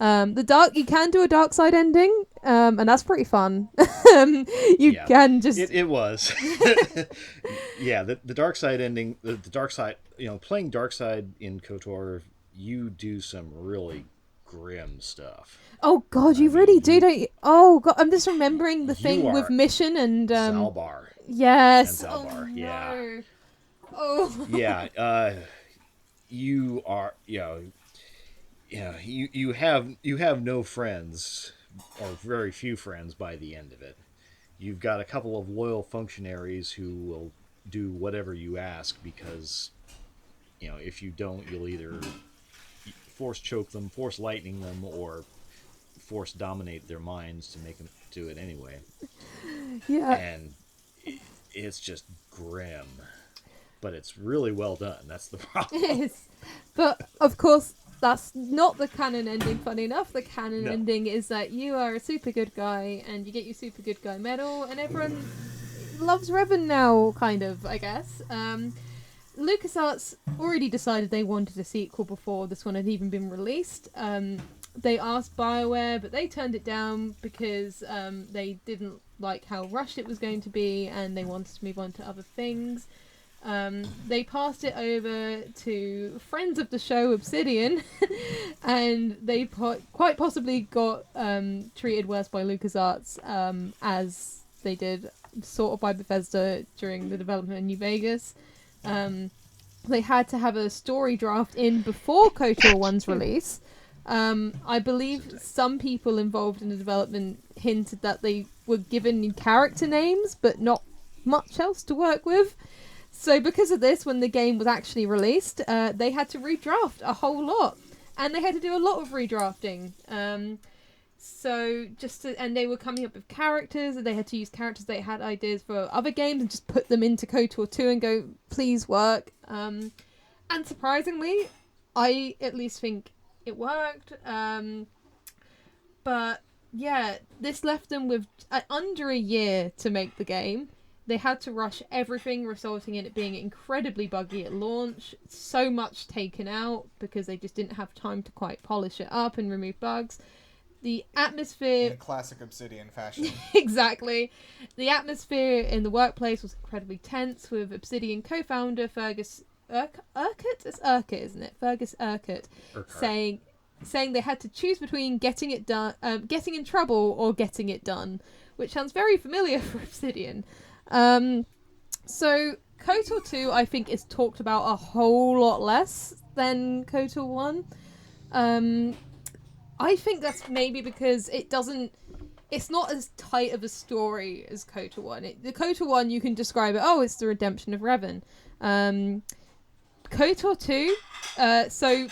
You can do a dark side ending, and that's pretty fun. Can just it was the dark side ending, the dark side, playing dark side in KOTOR, you do some really grim stuff. Oh God, you really do, don't you? Oh God, I'm just remembering the thing with Mission and Zalbar. Yes. And Zalbar. Oh, yeah. No. Oh. Yeah. You are. You have no friends, or very few friends by the end of it. You've got a couple of loyal functionaries who will do whatever you ask, because if you don't, you'll either force choke them, force lightning them, or force dominate their minds to make them do it anyway. Yeah. And it's just grim, but it's really well done. That's the problem. It is. But, of course, that's not the canon ending, funny enough. The canon ending is that you are a super good guy, and you get your super good guy medal, and everyone loves Revan now, kind of, I guess. LucasArts already decided they wanted a sequel before this one had even been released. They asked BioWare, but they turned it down because they didn't like how rushed it was going to be, and they wanted to move on to other things. They passed it over to friends of the show, Obsidian, and they quite possibly got treated worse by LucasArts, as they did sort of by Bethesda during the development of New Vegas. They had to have a story draft in before KOTOR 1's release. I believe some people involved in the development hinted that they were given character names, but not much else to work with. So because of this, when the game was actually released, they had to redraft a whole lot. And they had to do a lot of redrafting. And they were coming up with characters, and they had to use characters they had ideas for other games and just put them into KOTOR 2 and go, please work. And surprisingly, I at least think it worked. But yeah, this left them with under a year to make the game. They had to rush everything, resulting in it being incredibly buggy at launch. So much taken out because they just didn't have time to quite polish it up and remove bugs. The atmosphere... In classic Obsidian fashion. Exactly. The atmosphere in the workplace was incredibly tense, with Obsidian co-founder Fergus Urquhart? It's Urquhart, isn't it? Fergus Urquhart. Saying they had to choose between getting it done, getting in trouble or getting it done, which sounds very familiar for Obsidian. So KOTOR 2, I think, is talked about a whole lot less than KOTOR 1. I think that's maybe because it's not as tight of a story as KOTOR 1. The KOTOR 1, you can describe it, it's the redemption of Revan. KOTOR 2, so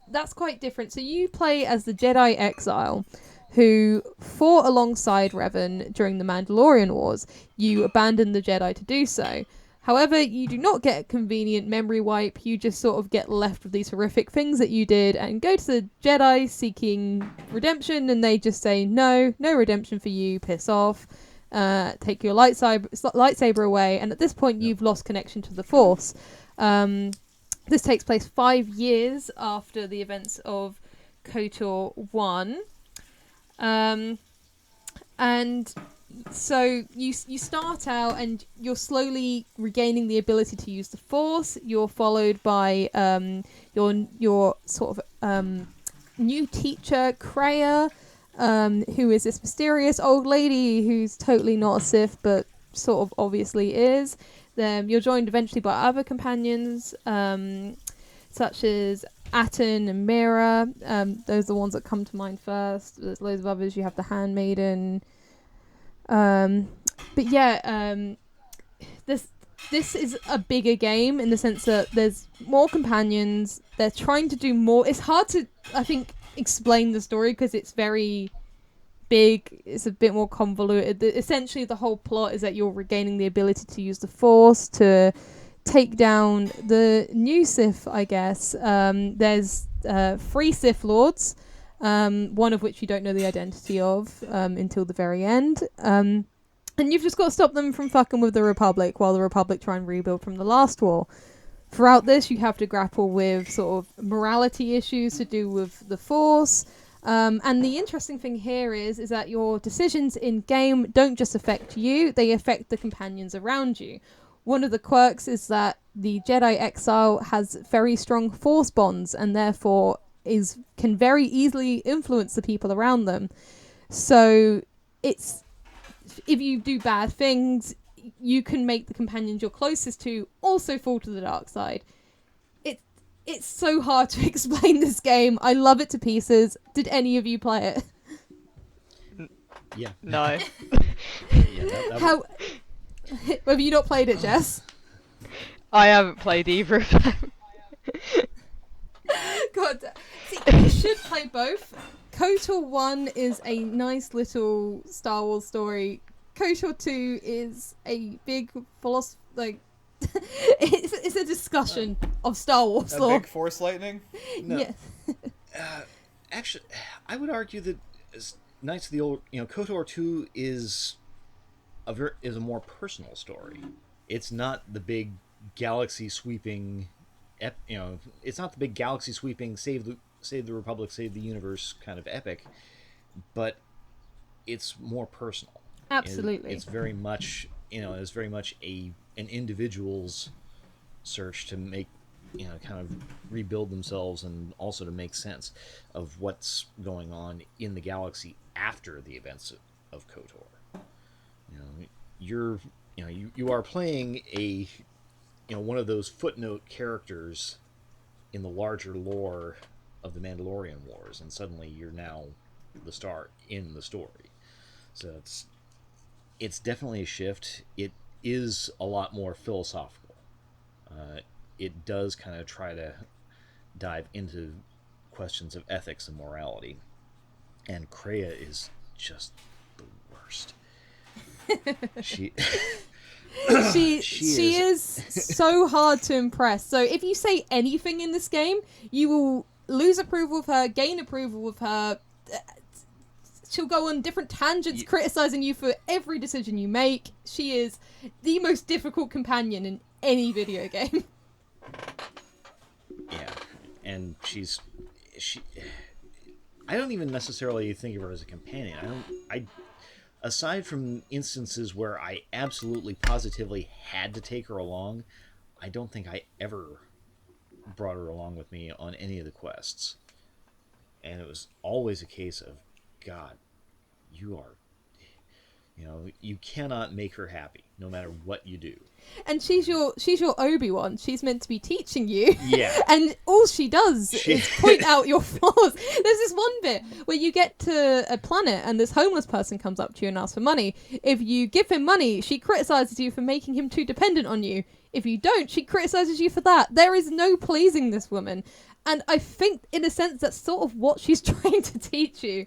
that's quite different. So you play as the Jedi Exile, who fought alongside Revan during the Mandalorian Wars. You abandoned the Jedi to do so. However, you do not get a convenient memory wipe. You just sort of get left with these horrific things that you did and go to the Jedi seeking redemption, and they just say, no redemption for you, piss off, take your lightsaber away, and at this point you've lost connection to the Force. This takes place 5 years after the events of KOTOR 1. And so you start out and you're slowly regaining the ability to use the Force. You're followed by your sort of new teacher, Kreia, who is this mysterious old lady who's totally not a Sith but sort of obviously is. You're joined eventually by other companions, such as Aten and Mira. Those are the ones that come to mind first. There's loads of others. You have the Handmaiden. But yeah, this is a bigger game in the sense that there's more companions. They're trying to do more. It's hard to, I think, explain the story because it's very big. It's a bit more convoluted. Essentially, the whole plot is that you're regaining the ability to use the Force to take down the new Sith, I guess. There's 3 Sith Lords, one of which you don't know the identity of until the very end. And you've just got to stop them from fucking with the Republic while the Republic try and rebuild from the last war. Throughout this, you have to grapple with sort of morality issues to do with the Force. And the interesting thing here is that your decisions in game don't just affect you, they affect the companions around you. One of the quirks is that the Jedi Exile has very strong Force bonds and therefore can very easily influence the people around them. So if you do bad things, you can make the companions you're closest to also fall to the dark side. It's so hard to explain this game. I love it to pieces. Did any of you play it? Yeah. No. How have you not played it, Jess? I haven't played either of them. God, see, you should play both. KOTOR 1 is a nice little Star Wars story. KOTOR 2 is a big it's a discussion of Star Wars A lore. big force lightning? No. Yeah. Actually, I would argue that Knights of the Old, KOTOR 2 is a more personal story. It's not the big galaxy sweeping, it's not the big galaxy sweeping save the Republic, save the universe kind of epic, but it's more personal. Absolutely. It's very much, it's very much an individual's search to make, kind of rebuild themselves and also to make sense of what's going on in the galaxy after the events of KOTOR. You are playing one of those footnote characters in the larger lore of the Mandalorian Wars, and suddenly you're now the star in the story. So it's definitely a shift. It is a lot more philosophical. It does kind of try to dive into questions of ethics and morality. And Kreia is just the worst. She is so hard to impress. So if you say anything in this game, you will lose approval of her, gain approval of her. She'll go on different tangents criticizing you for every decision you make. She is the most difficult companion in any video game. Yeah, and I don't even necessarily think of her as a companion. Aside from instances where I absolutely positively had to take her along, I don't think I ever brought her along with me on any of the quests. And it was always a case of, God, you cannot make her happy, no matter what you do. And she's your Obi-Wan. She's meant to be teaching you. Yeah. And all she does is point out your flaws. There's this one bit where you get to a planet and this homeless person comes up to you and asks for money. If you give him money, she criticizes you for making him too dependent on you. If you don't, she criticizes you for that. There is no pleasing this woman. And I think, in a sense, that's sort of what she's trying to teach you.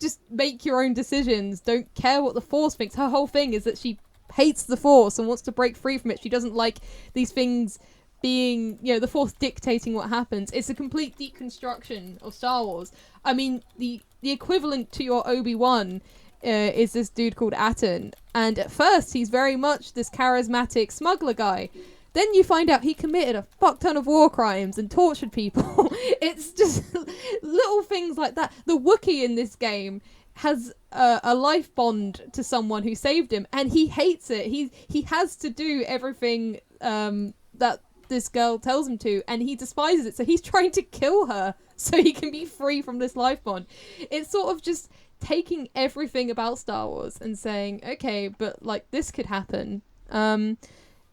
Just make your own decisions. Don't care what the Force thinks. Her whole thing is that she hates the Force and wants to break free from it. She doesn't like these things being, the Force dictating what happens. It's a complete deconstruction of Star Wars. I mean, the equivalent to your Obi-Wan is this dude called Atten. And at first, he's very much this charismatic smuggler guy. Then you find out he committed a fuck ton of war crimes and tortured people. It's just little things like that. The Wookiee in this game has a life bond to someone who saved him, and he hates it. He has to do everything that this girl tells him to, and he despises it. So he's trying to kill her so he can be free from this life bond. It's sort of just taking everything about Star Wars and saying, okay, but like this could happen.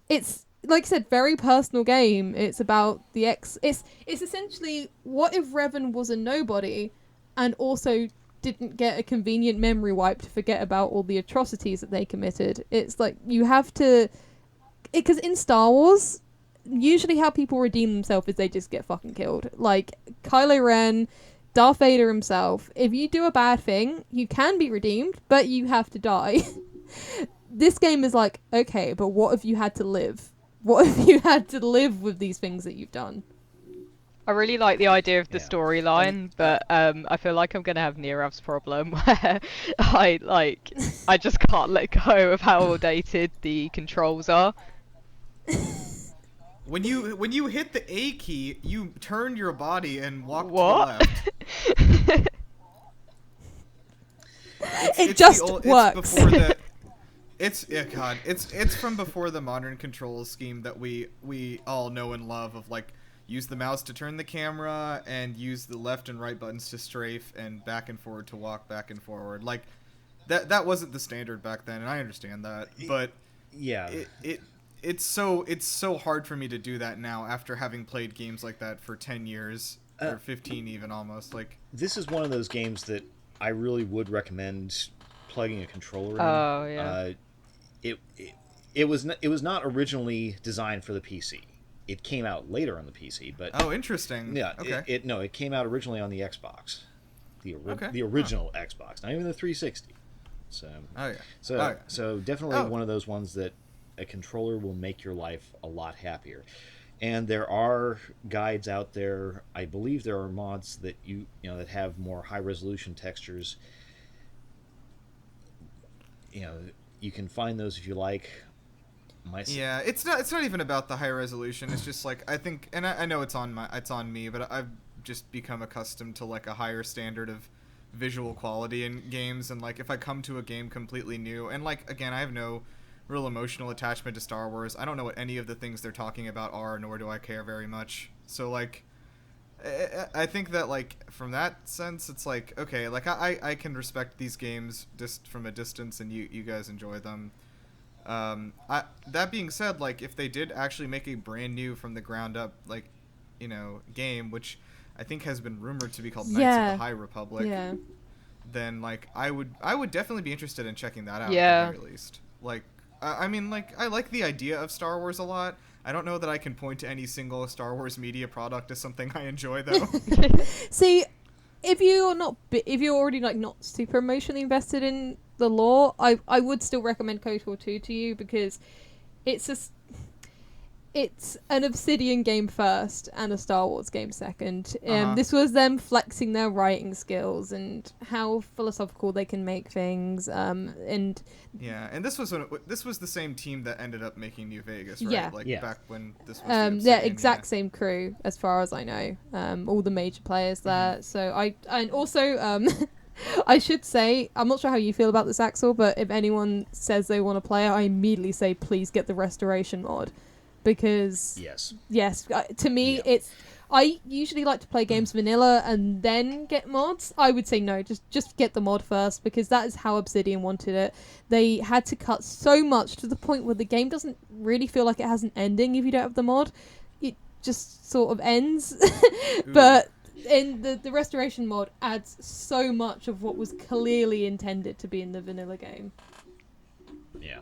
It's, like I said, very personal game. It's about the It's essentially, what if Revan was a nobody and also didn't get a convenient memory wipe to forget about all the atrocities that they committed? It's like, you have to... Because in Star Wars, usually how people redeem themselves is they just get fucking killed. Like, Kylo Ren, Darth Vader himself. If you do a bad thing, you can be redeemed, but you have to die. This game is like, okay, but what if you had to live? What if you had to live with these things that you've done? I really like the idea of the storyline, but I feel like I'm gonna have Nirav's problem where I just can't let go of how outdated the controls are. When you hit the A key, you turn your body and walk What? to the left. It just works. It's before the... It's from before the modern control scheme that we all know and love of, like, use the mouse to turn the camera and use the left and right buttons to strafe and back and forward to walk back and forward. Like, that wasn't the standard back then, and I understand that, but yeah, it's so hard for me to do that now after having played games like that for 10 years or 15 even almost. Like, this is one of those games that I really would recommend plugging a controller in. Oh yeah. It was not originally designed for the PC. It came out later on the PC, but oh, interesting. Yeah, okay. It came out originally on the Xbox, the original Xbox, not even the 360. So, Oh yeah. so, Oh yeah. so definitely Oh. one of those ones that a controller will make your life a lot happier. And there are guides out there. I believe there are mods that that have more high resolution textures. You know, you can find those if you like. Yeah, it's not even about the high resolution. It's just like I think, and I know it's on me, but I've just become accustomed to like a higher standard of visual quality in games, and like if I come to a game completely new, and like again, I have no real emotional attachment to Star Wars. I don't know what any of the things they're talking about are, nor do I care very much. So like I think that like from that sense, it's like okay, like I can respect these games just from a distance, and you guys enjoy them. That being said, like if they did actually make a brand new from the ground up, like, game, which I think has been rumored to be called Knights of the High Republic, Yeah. then like I would definitely be interested in checking that out at Yeah. the very least. Like, I mean, like I like the idea of Star Wars a lot. I don't know that I can point to any single Star Wars media product as something I enjoy though. See, if you're already like not super emotionally invested in the lore, I would still recommend KOTOR 2 to you because it's it's an Obsidian game first and a Star Wars game second. This was them flexing their writing skills and how philosophical they can make things. And yeah, and this was the same team that ended up making New Vegas, right? Yeah. Like Yeah. back when this was yeah, Obsidian, exact same crew as far as I know. All the major players there. So and also I should say, I'm not sure how you feel about this, Axel, but if anyone says they want to play it, I immediately say please get the restoration mod. Because yes, to me it's. I usually like to play games vanilla and then get mods. I would say no, just get the mod first because that is how Obsidian wanted it. They had to cut so much to the point where the game doesn't really feel like it has an ending if you don't have the mod. It just sort of ends. But in the restoration mod adds so much of what was clearly intended to be in the vanilla game. Yeah.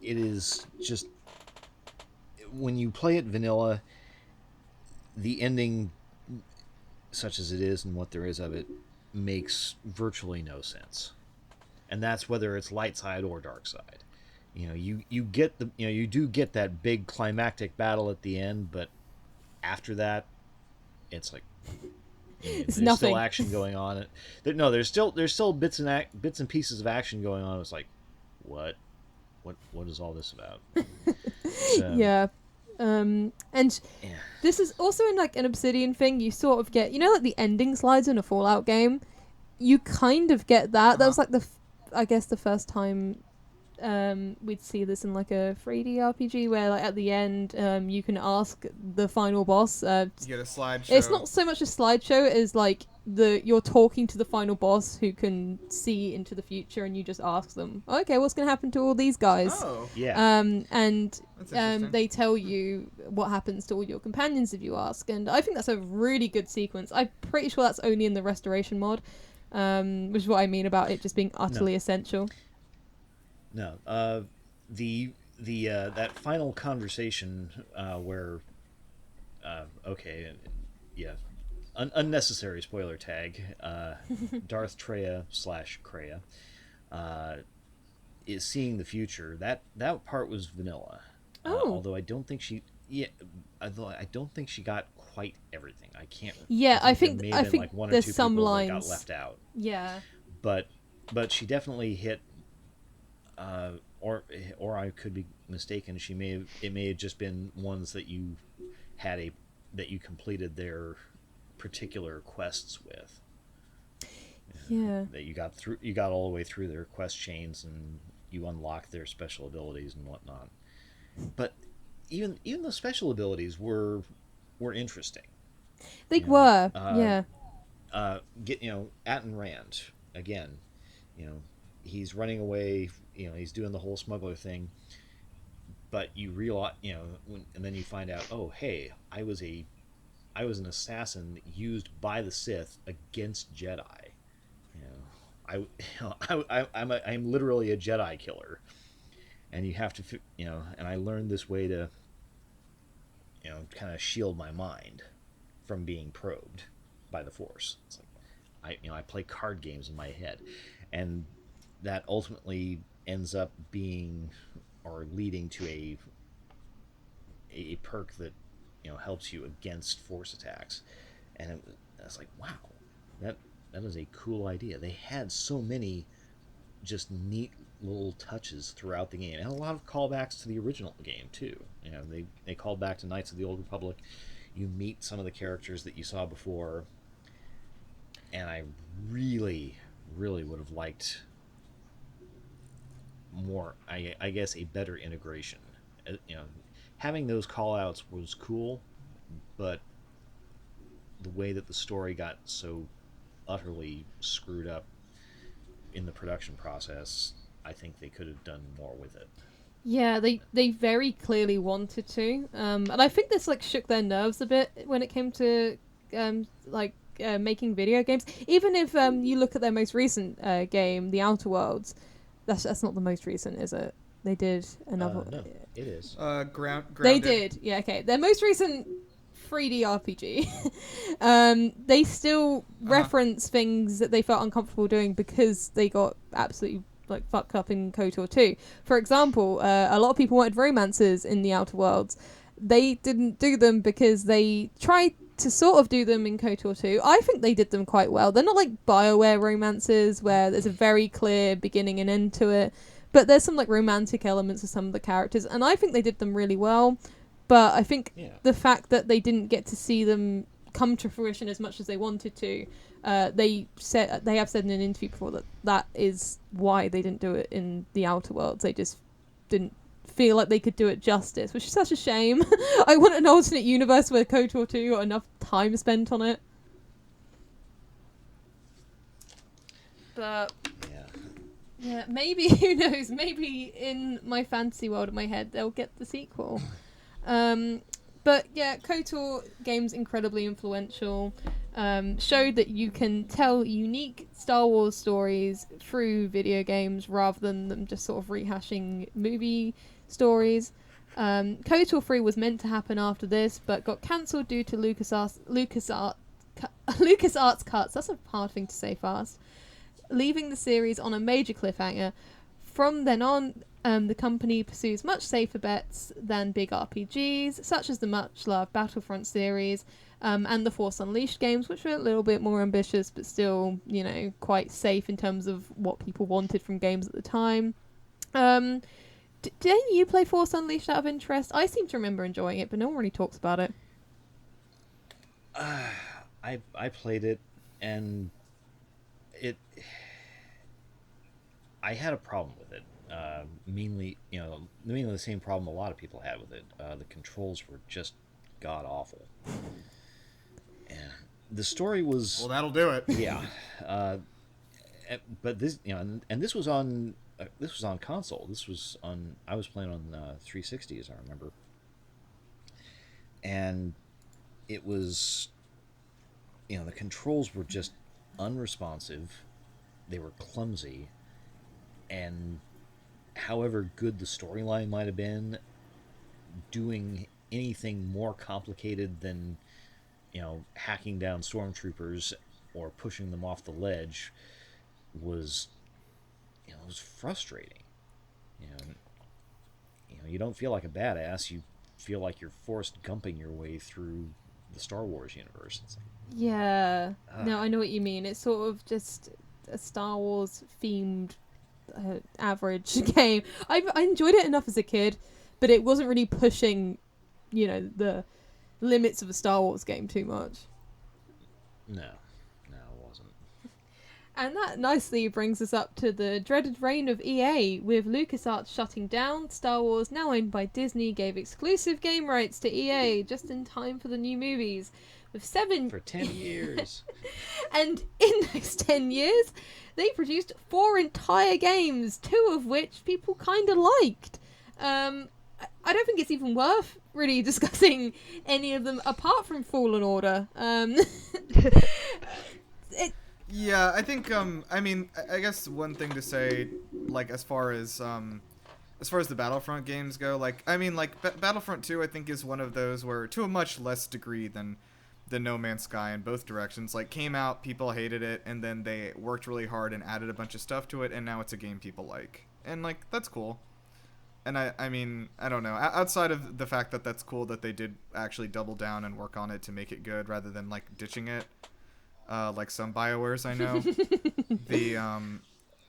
It is just when you play it vanilla, the ending, such as it is and what there is of it, makes virtually no sense. And that's whether it's light side or dark side. You get you do get that big climactic battle at the end, but after that, it's like there's nothing. still action going on. There's still bits and pieces of action going on. It's like, what is all this about? So, Yeah. And this is also in like an Obsidian thing. You sort of get, like the ending slides in a Fallout game. You kind of get that. That was like I guess the first time we'd see this in like a 3D RPG where like at the end you can ask the final boss. You get a slideshow. It's not so much a slideshow as like you're talking to the final boss who can see into the future, and you just ask them, okay, what's going to happen to all these guys? Oh. Yeah. And That's they tell you what happens to all your companions if you ask, and I think that's a really good sequence. I'm pretty sure that's only in the restoration mod, which is what I mean about it just being utterly essential. No. The that final conversation where okay, yeah, unnecessary spoiler tag. Darth Treya / Kreia is seeing the future. That part was vanilla. Although I don't think she got quite everything. I can't. Yeah, I think there may have been like one or there's two some people lines that got left out. Yeah. But she definitely hit. Or I could be mistaken. It may have just been ones that you completed their particular quests with. Yeah. That you got all the way through their quest chains and you unlocked their special abilities and whatnot. But even the special abilities were interesting. They were. Yeah. Atten Rand again. He's running away. He's doing the whole smuggler thing. But you realize, and then you find out, oh, hey, I was an assassin used by the Sith against Jedi. I'm literally a Jedi killer, and you have to, and I learned this way to, kind of shield my mind from being probed by the Force. It's like, I play card games in my head, and that ultimately ends up being or leading to a perk that helps you against force attacks, and I was like, wow, that is a cool idea. They had so many just neat little touches throughout the game, and a lot of callbacks to the original game too. They called back to Knights of the Old Republic. You meet some of the characters that you saw before, and I really, really would have liked more. I guess a better integration. Having those callouts was cool, but the way that the story got so utterly screwed up in the production process, I think they could have done more with it. Yeah, they very clearly wanted to, and I think this shook their nerves a bit when it came to making video games. Even if you look at their most recent game, The Outer Worlds, that's not the most recent, is it? They did another. No, it is. Grounded. They did, yeah. Okay, their most recent 3D RPG. They still reference things that they felt uncomfortable doing because they got absolutely fucked up in KOTOR 2. For example, a lot of people wanted romances in The Outer Worlds. They didn't do them because they tried to sort of do them in KOTOR 2. I think they did them quite well. They're not like BioWare romances where there's a very clear beginning and end to it, but there's some romantic elements of some of the characters, and I think they did them really well. But I think the fact that they didn't get to see them come to fruition as much as they wanted to, they have said in an interview before that is why they didn't do it in The Outer Worlds. They just didn't feel like they could do it justice, which is such a shame. I want an alternate universe where KOTOR 2 got enough time spent on it. But yeah, maybe, who knows, maybe in my fantasy world in my head they'll get the sequel. But yeah, KOTOR game's incredibly influential. Showed that you can tell unique Star Wars stories through video games rather than them just sort of rehashing movie stories. KOTOR 3 was meant to happen after this, but got cancelled due to LucasArts cuts. That's a hard thing to say fast. Leaving the series on a major cliffhanger. From then on, the company pursues much safer bets than big RPGs, such as the much-loved Battlefront series, and the Force Unleashed games, which were a little bit more ambitious, but still, quite safe in terms of what people wanted from games at the time. Didn't you play Force Unleashed out of interest? I seem to remember enjoying it, but no one really talks about it. I played it, and I had a problem with it. Mainly the same problem a lot of people had with it. The controls were just god awful. And the story was... Well, that'll do it. Yeah. But this, and this was on console. I was playing on 360, as I remember. And it was, the controls were just unresponsive. They were clumsy. And however good the storyline might have been, doing anything more complicated than, hacking down stormtroopers or pushing them off the ledge was frustrating. You don't feel like a badass. You feel like you're forced gumping your way through the Star Wars universe. It's yeah. No, I know what you mean. It's sort of just a Star Wars themed average game. I enjoyed it enough as a kid, but it wasn't really pushing, the limits of a Star Wars game too much. No, it wasn't. And that nicely brings us up to the dreaded reign of EA, with LucasArts shutting down. Star Wars, now owned by Disney, gave exclusive game rights to EA just in time for the new movies. With 7 for 10 years. And in those 10 years, they produced 4 entire games, 2 of which people kind of liked. I don't think it's even worth really discussing any of them apart from Fallen Order. Yeah, I think I guess one thing to say, as far as the Battlefront games go, Battlefront 2 I think is one of those where, to a much less degree than the No Man's Sky in both directions. Like, came out, people hated it, and then they worked really hard and added a bunch of stuff to it, and now it's a game people like. And, like, that's cool. And I mean, I don't know. Outside of the fact that that's cool that they did actually double down and work on it to make it good rather than, like, ditching it, like some BioWares I know.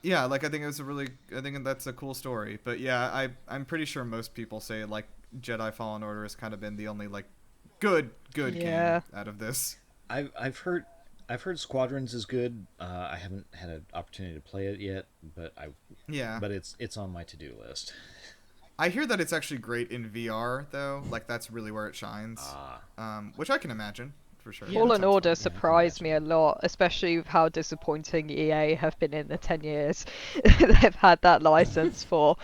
Yeah, like, I think that's a cool story. But yeah, I'm pretty sure most people say, like, Jedi Fallen Order has kind of been the only, like, good game out of this. I've heard Squadrons is good. I haven't had an opportunity to play it yet, but it's on my to-do list. I hear that it's actually great in VR though. Like, that's really where it shines. Which I can imagine for sure. Fallen Order surprised me a lot, especially with how disappointing EA have been in the 10 years they've had that license for.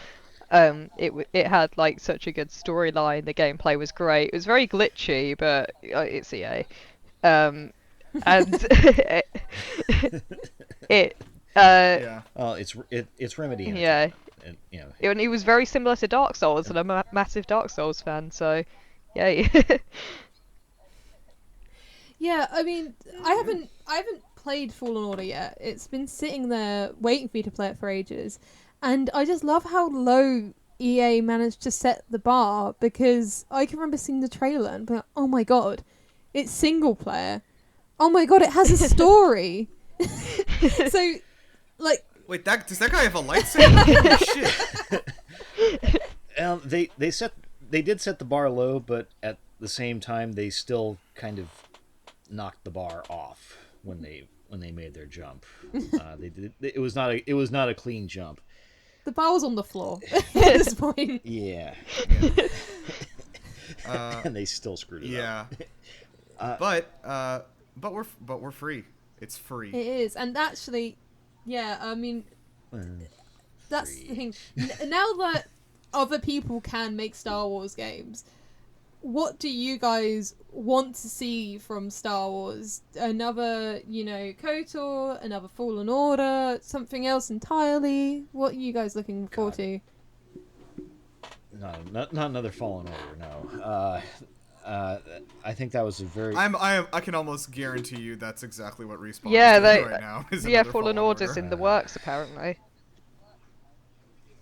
It had like such a good storyline. The gameplay was great. It was very glitchy, but it's EA. And it's Remedy. Yeah. And, It was very similar to Dark Souls, and I'm a massive Dark Souls fan. So, yay. Yeah, I mean, I haven't played Fallen Order yet. It's been sitting there waiting for me to play it for ages, and I just love how low EA managed to set the bar, because I can remember seeing the trailer and being like, oh my god, it's single player. Oh my god, it has a story. So, like, wait, does that guy have a lightsaber? Holy shit! They did set the bar low, but at the same time, they still kind of knocked the bar off when they made their jump. It was not a clean jump. The bar was on the floor at this point. Yeah. And they still screwed it up. Yeah. But we're free. It's free. It is, and actually, yeah. I mean, that's the thing. Now that other people can make Star Wars games, what do you guys want to see from Star Wars? Another, KOTOR, another Fallen Order, something else entirely? What are you guys looking forward to? No, not another Fallen Order. No. I think that was a very. I can almost guarantee you that's exactly what Respawn Yeah, is doing right now. Yeah, Fallen Order's in the works apparently.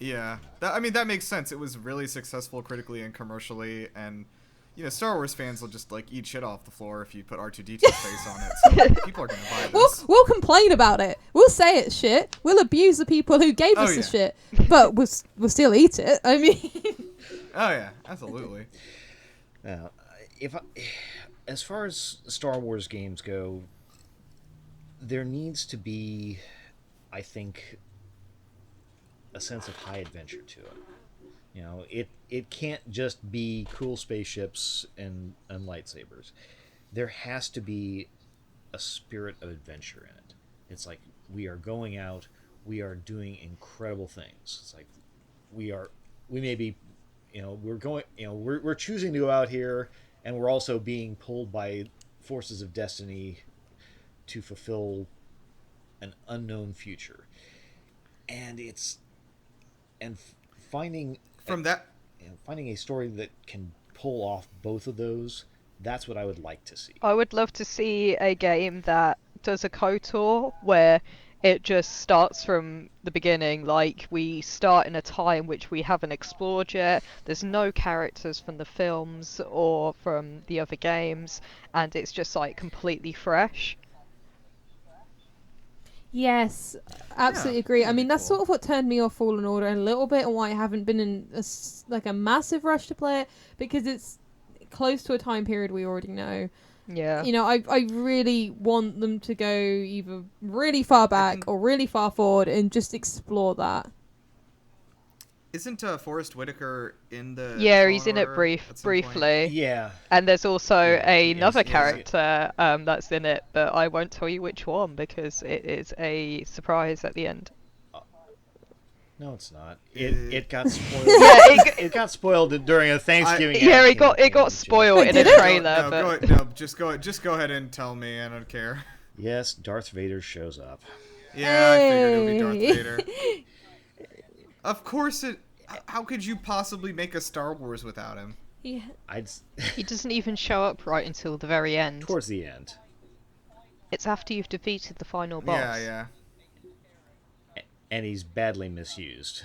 Yeah, that makes sense. It was really successful critically and commercially, and Star Wars fans will just like eat shit off the floor if you put R2-D2's face on it. So people are gonna buy this. We'll complain about it. We'll say it's shit. We'll abuse the people who gave us the shit, but we'll still eat it. I mean. Oh yeah, absolutely. As far as Star Wars games go, there needs to be, I think, a sense of high adventure to it. It can't just be cool spaceships and lightsabers. There has to be a spirit of adventure in it. It's like we are going out, we are doing incredible things. It's like we're choosing to go out here, and we're also being pulled by forces of destiny to fulfill an unknown future. And finding a story that can pull off both of those, that's what I would like to see. I would love to see a game that does a KOTOR where it just starts from the beginning, like we start in a time which we haven't explored yet. There's no characters from the films or from the other games, and it's just like completely fresh. Yes, absolutely agree. I mean, that's sort of what turned me off Fallen Order a little bit, and why I haven't been in a massive rush to play it, because it's close to a time period we already know. Yeah. I really want them to go either really far back or really far forward and just explore that. Isn't Forrest Whitaker in the? Yeah, he's in it briefly. Point? Yeah. And there's also another character that's in it, but I won't tell you which one because it is a surprise at the end. No, it's not. It got spoiled. It got spoiled during a Thanksgiving. It got spoiled in a trailer. Just go ahead and tell me. I don't care. Yes, Darth Vader shows up. Yeah, I figured it would be Darth Vader. Of course it. How could you possibly make a Star Wars without him? I'd He doesn't even show up right until the very end. towards the end. It's after you've defeated the final boss. Yeah. And he's badly misused.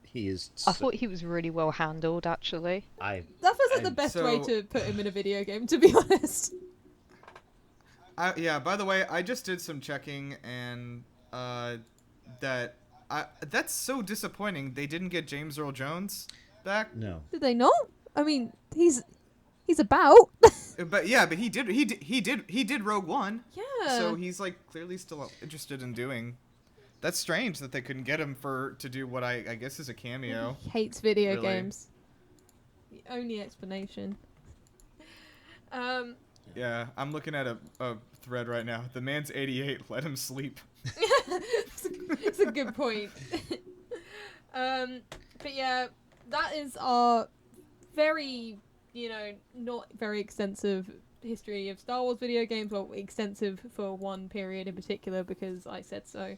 He is. I thought he was really well handled, actually. I That feels like the best way to put him in a video game, to be honest. Yeah. By the way, I just did some checking, and that's so disappointing. They didn't get James Earl Jones back. no. Did they not? I mean, he's about. But he did Rogue One. Yeah. So he's like clearly still interested in doing. That's strange that they couldn't get him to do what I guess is a cameo. He hates video Really? games. The only explanation. Yeah, I'm looking at a thread right now. The man's 88. Let him sleep. It's a good point. But yeah, that is our very, not very extensive history of Star Wars video games. Well, extensive for one period in particular because I said so.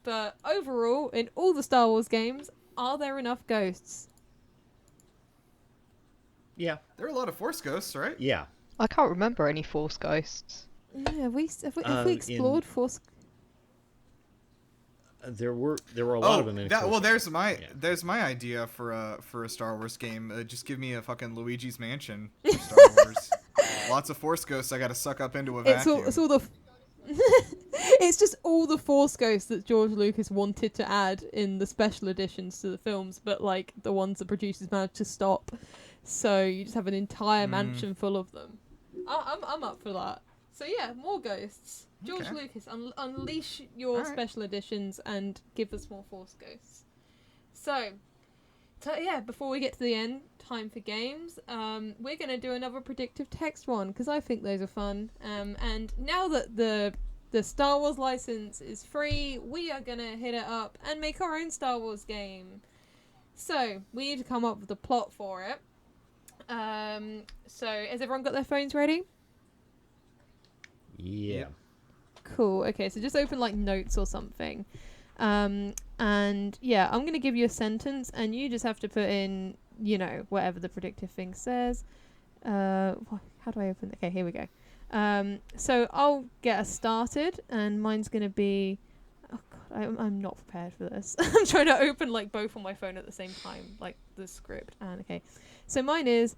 But overall, in all the Star Wars games, are there enough ghosts? Yeah. There are a lot of Force ghosts, right? Yeah. I can't remember any Force ghosts. Yeah, have we explored Force? There were a lot of them in. There's my idea for a Star Wars game. Just give me a fucking Luigi's Mansion for Star Wars. Lots of Force ghosts I gotta suck up into a vacuum. It's all the. It's just all the Force ghosts that George Lucas wanted to add in the special editions to the films, but like the ones the producers managed to stop. So you just have an entire mansion full of them. I'm up for that. So yeah, more ghosts. George Lucas, unleash your special editions and give us more Force ghosts. So yeah, before we get to the end, time for games. We're going to do another predictive text one because I think those are fun. And now that the Star Wars license is free, we are going to hit it up and make our own Star Wars game. So we need to come up with a plot for it. So has everyone got their phones ready? Yeah. Cool. Okay, so just open like notes or something. And yeah, I'm going to give you a sentence and you just have to put in, whatever the predictive thing says. How do I open? Okay, here we go. So I'll get us started and mine's going to be... Oh God, I'm not prepared for this. I'm trying to open like both on my phone at the same time, like the script. And okay. So mine is,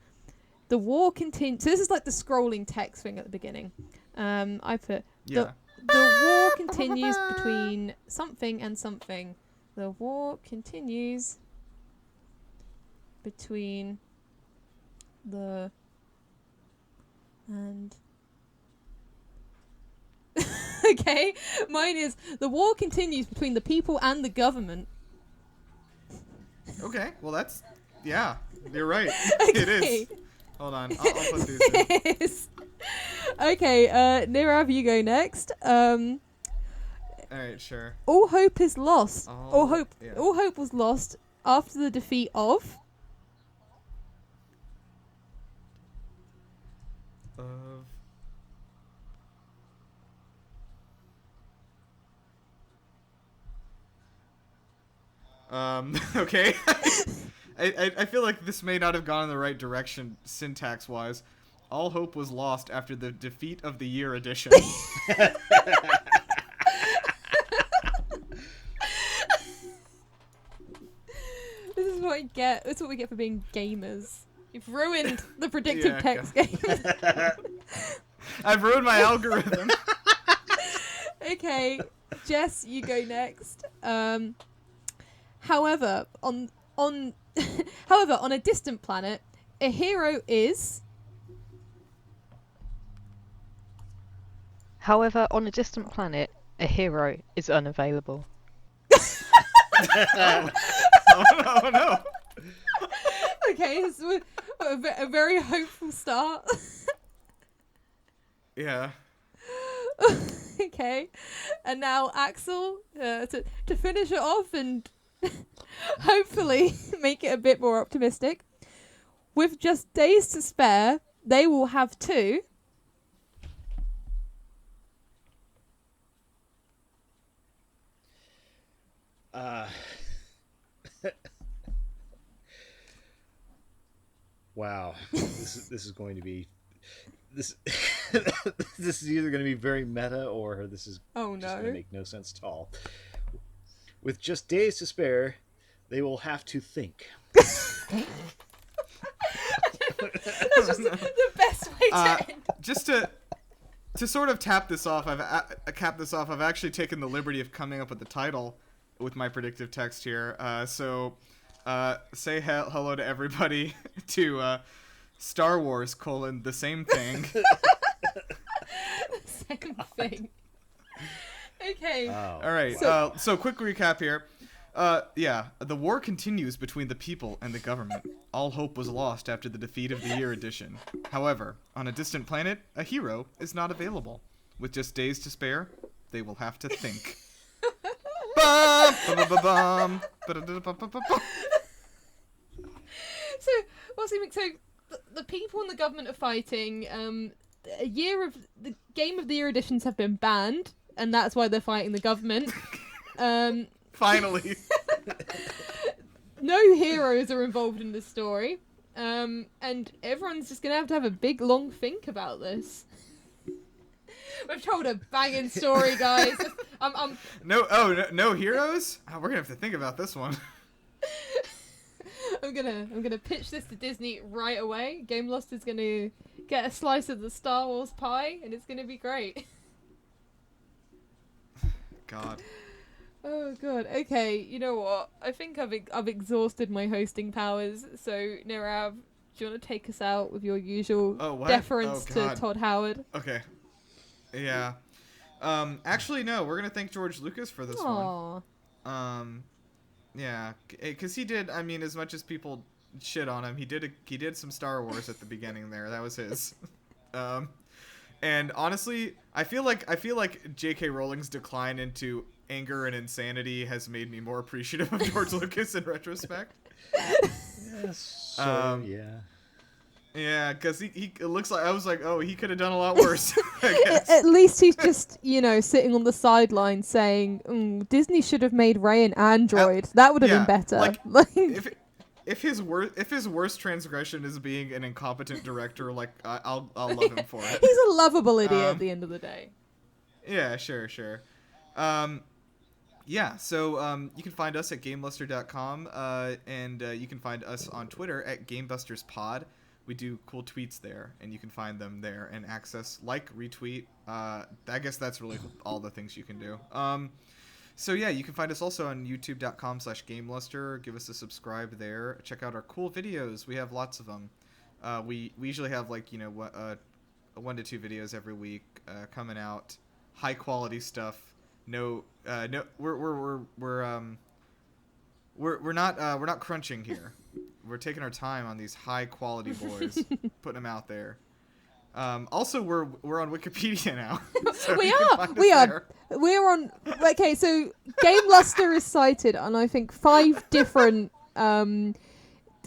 the war continues... So this is like the scrolling text thing at the beginning. I put... Yeah. The war continues between something and something. The war continues between the and okay, mine is the war continues between the people and the government. Okay, well that's you're right. Okay. It is. Hold on, I'll put these in. It is. Okay, Nirav, you go next. Alright, sure. All hope is lost. All hope was lost after the defeat of... Okay. I feel like this may not have gone in the right direction syntax-wise. All hope was lost after the defeat of the year edition. This is what I get. That's what we get for being gamers. You've ruined the predictive text game. I've ruined my algorithm. Okay, Jess, you go next. However, on a distant planet, a hero is... However, on a distant planet, a hero is unavailable. Oh no. Okay, so a very hopeful start. Yeah. Okay, and now Axel, to finish it off and hopefully make it a bit more optimistic. With just days to spare, they will have two... Wow, this is going to be this. This is either going to be very meta, or this is Oh just going to no. make no sense at all. With just days to spare, they will have to think. That's just the best way to end. Just to sort of cap this off, I've actually taken the liberty of coming up with the title with my predictive text here. Say hello to everybody to Star Wars: the same thing. Same thing. Okay. Oh, All right. So- So quick recap here. The war continues between the people and the government. All hope was lost after the defeat of the Year Edition. However, on a distant planet, a hero is not available. With just days to spare, they will have to think. Bum, ba-ba-ba-bum, ba-da-da-da-ba-ba-ba. So, the people and the government are fighting. A year of the Game of the Year editions have been banned, and that's why they're fighting the government. Finally. No heroes are involved in this story, and everyone's just gonna have a big long think about this. We've told a banging story, guys. No heroes? Oh, we're gonna have to think about this one. I'm gonna pitch this to Disney right away. GameLuster's gonna get a slice of the Star Wars pie, and it's gonna be great. God. Oh god. Okay, you know what? I think I've exhausted my hosting powers. So Nirav, do you want to take us out with your usual Oh, what? deference Oh, to God. Todd Howard? Okay. Yeah. Actually, no. We're gonna thank George Lucas for this one. Aww. Yeah, because he did. I mean, as much as people shit on him, he did some Star Wars at the beginning there. That was his. And honestly, I feel like J.K. Rowling's decline into anger and insanity has made me more appreciative of George Lucas in retrospect. Yes. Yeah. Yeah, because it looks like I was like, oh, he could have done a lot worse. I guess. At least he's just, sitting on the sideline saying, Disney should have made Rey an android. That would have been better. Like, if his worst transgression is being an incompetent director, like I'll love him for it. He's a lovable idiot at the end of the day. Yeah, sure. Yeah, so you can find us at GameLuster.com, and you can find us on Twitter at GameBustersPod. We do cool tweets there, and you can find them there and access, retweet. I guess that's really all the things you can do. So yeah, you can find us also on YouTube.com/GameLuster. Give us a subscribe there. Check out our cool videos. We have lots of them. We usually have 1 to 2 videos every week coming out. High quality stuff. No, we're not crunching here. We're taking our time on these high quality boys, putting them out there. Also, we're on Wikipedia now. So We you can are. find us We are. there. We're on. Okay, so GameLuster is cited on I think 5 different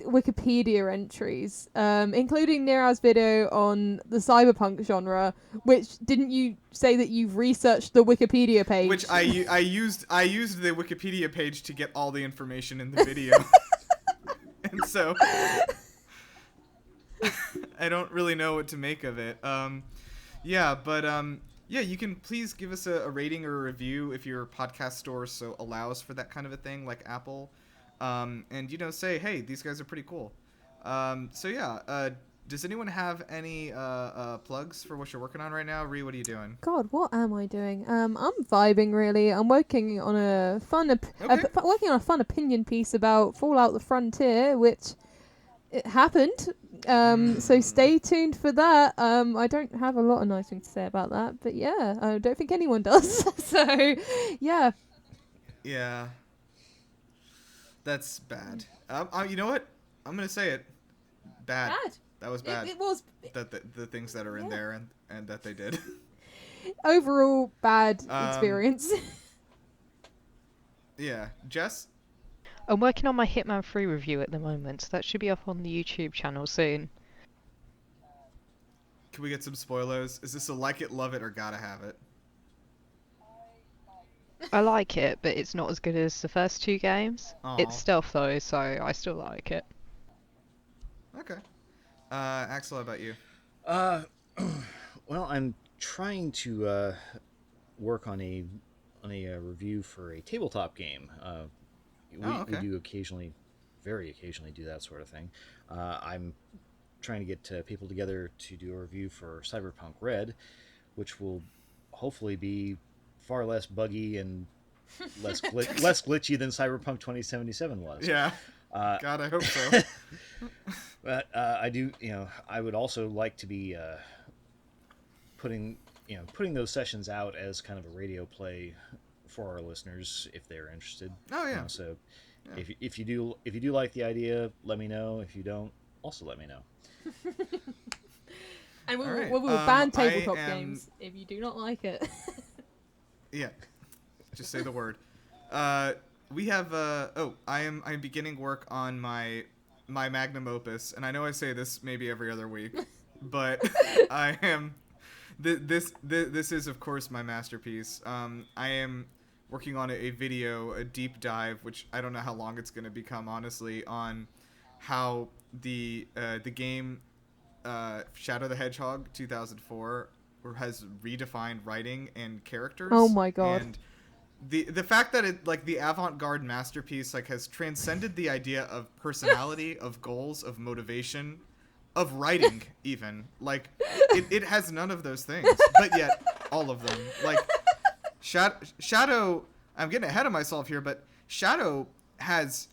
Wikipedia entries, including Nirav's video on the cyberpunk genre. Which didn't you say that you've researched the Wikipedia page? Which I used the Wikipedia page to get all the information in the video. And so I don't really know what to make of it. Yeah, you can please give us a rating or a review if your podcast store so allows for that kind of a thing, like Apple. And say, hey, these guys are pretty cool. Does anyone have any plugs for what you're working on right now? Ree, what are you doing? God, what am I doing? I'm vibing really. I'm working on a fun opinion piece about Fallout: The Frontier, which it happened. So stay tuned for that. I don't have a lot of nice things to say about that, but yeah, I don't think anyone does. So, yeah. Yeah. That's bad. You know what? I'm gonna say it. Bad. That was bad. It was. The things that are in there and that they did. Overall, bad experience. Yeah. Jess? I'm working on my Hitman 3 review at the moment, so that should be up on the YouTube channel soon. Can we get some spoilers? Is this a like it, love it, or gotta have it? I like it, but it's not as good as the first 2 games. Aw. It's stealth though, so I still like it. Okay. Axel, how about you? Well, I'm trying to work on a review for a tabletop game. We Okay. do occasionally, very occasionally, do that sort of thing. I'm trying to get people together to do a review for Cyberpunk Red, which will hopefully be far less buggy and less glitchy than Cyberpunk 2077 was. Yeah. God, I hope so. But I do, I would also like to be putting those sessions out as kind of a radio play for our listeners if they're interested. Oh yeah. So if you do like the idea, let me know. If you don't, also let me know. And we Alright, will ban I tabletop am- games if you do not like it. Yeah. Just say the word. We have I'm beginning work on my magnum opus, and I know I say this maybe every other week, but I am this is of course my masterpiece. I am working on a video, a deep dive, which I don't know how long it's going to become, honestly, on how the game Shadow the Hedgehog 2004 has redefined writing and characters. Oh my God. And the fact that it, like, the avant-garde masterpiece, like, has transcended the idea of personality, of goals, of motivation, of writing, even. Like, it has none of those things, but yet all of them. Like, Shadow, I'm getting ahead of myself here, but Shadow has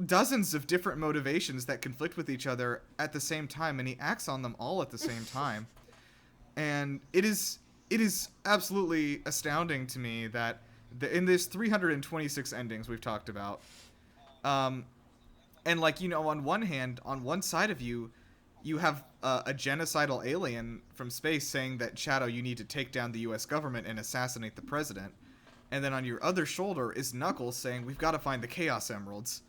dozens of different motivations that conflict with each other at the same time, and he acts on them all at the same time. And it is absolutely astounding to me that in this 326 endings we've talked about, and, like, on one hand, on one side of you have a genocidal alien from space saying that, Shadow, you need to take down the U.S. government and assassinate the president. And then on your other shoulder is Knuckles saying, we've got to find the Chaos Emeralds.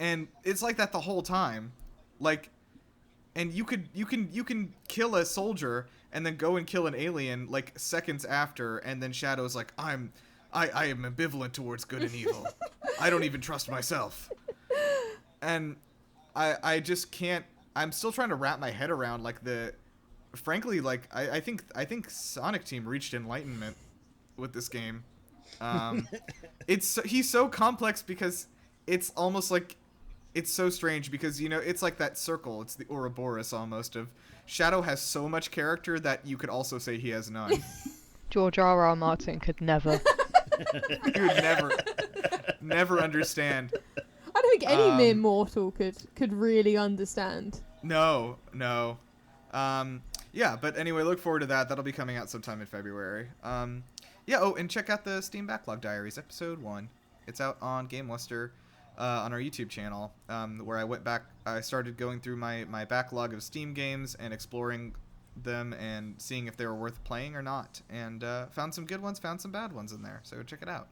And it's like that the whole time. Like, and you can kill a soldier and then go and kill an alien, like, seconds after, and then Shadow's like, I am ambivalent towards good and evil. I don't even trust myself. And I just can't. I'm still trying to wrap my head around, like, frankly, like, I think Sonic Team reached enlightenment with this game. He's so complex because it's almost like, it's so strange because, it's like that circle. It's the Ouroboros almost of Shadow has so much character that you could also say he has none. George R.R. Martin could never. He would never understand. I don't think any mere mortal could really understand. No. Yeah, but anyway, look forward to that. That'll be coming out sometime in February. Yeah, and check out the Steam Backlog Diaries, Episode 1. It's out on GameLuster, on our YouTube channel, where I went back. I started going through my backlog of Steam games and exploring them and seeing if they were worth playing or not. And found some good ones, found some bad ones in there. So check it out.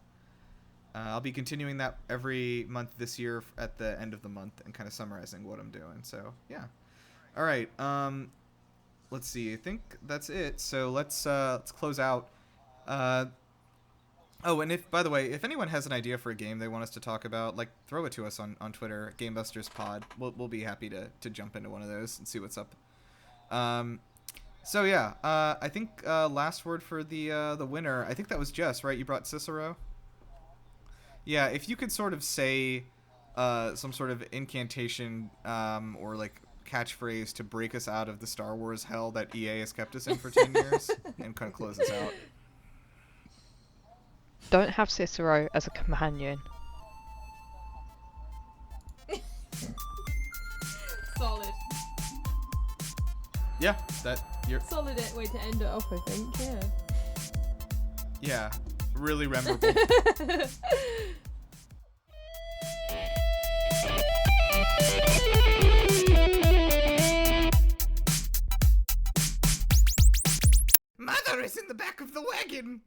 I'll be continuing that every month this year at the end of the month and kind of summarizing what I'm doing. So, yeah. All right. Let's see. I think that's it. So let's close out. Oh, and by the way, if anyone has an idea for a game they want us to talk about, like, throw it to us on Twitter, GameLuster's Pod. We'll be happy to jump into one of those and see what's up. So yeah, I think last word for the winner. I think that was Jess, right? You brought Cicero. Yeah, if you could sort of say some sort of incantation or, like, catchphrase to break us out of the Star Wars hell that EA has kept us in for 10 years and kind of close us out. Don't have Cicero as a companion. Solid. Yeah, you're Solid way to end it off, I think, yeah. yeah, really memorable. Mother is in the back of the wagon.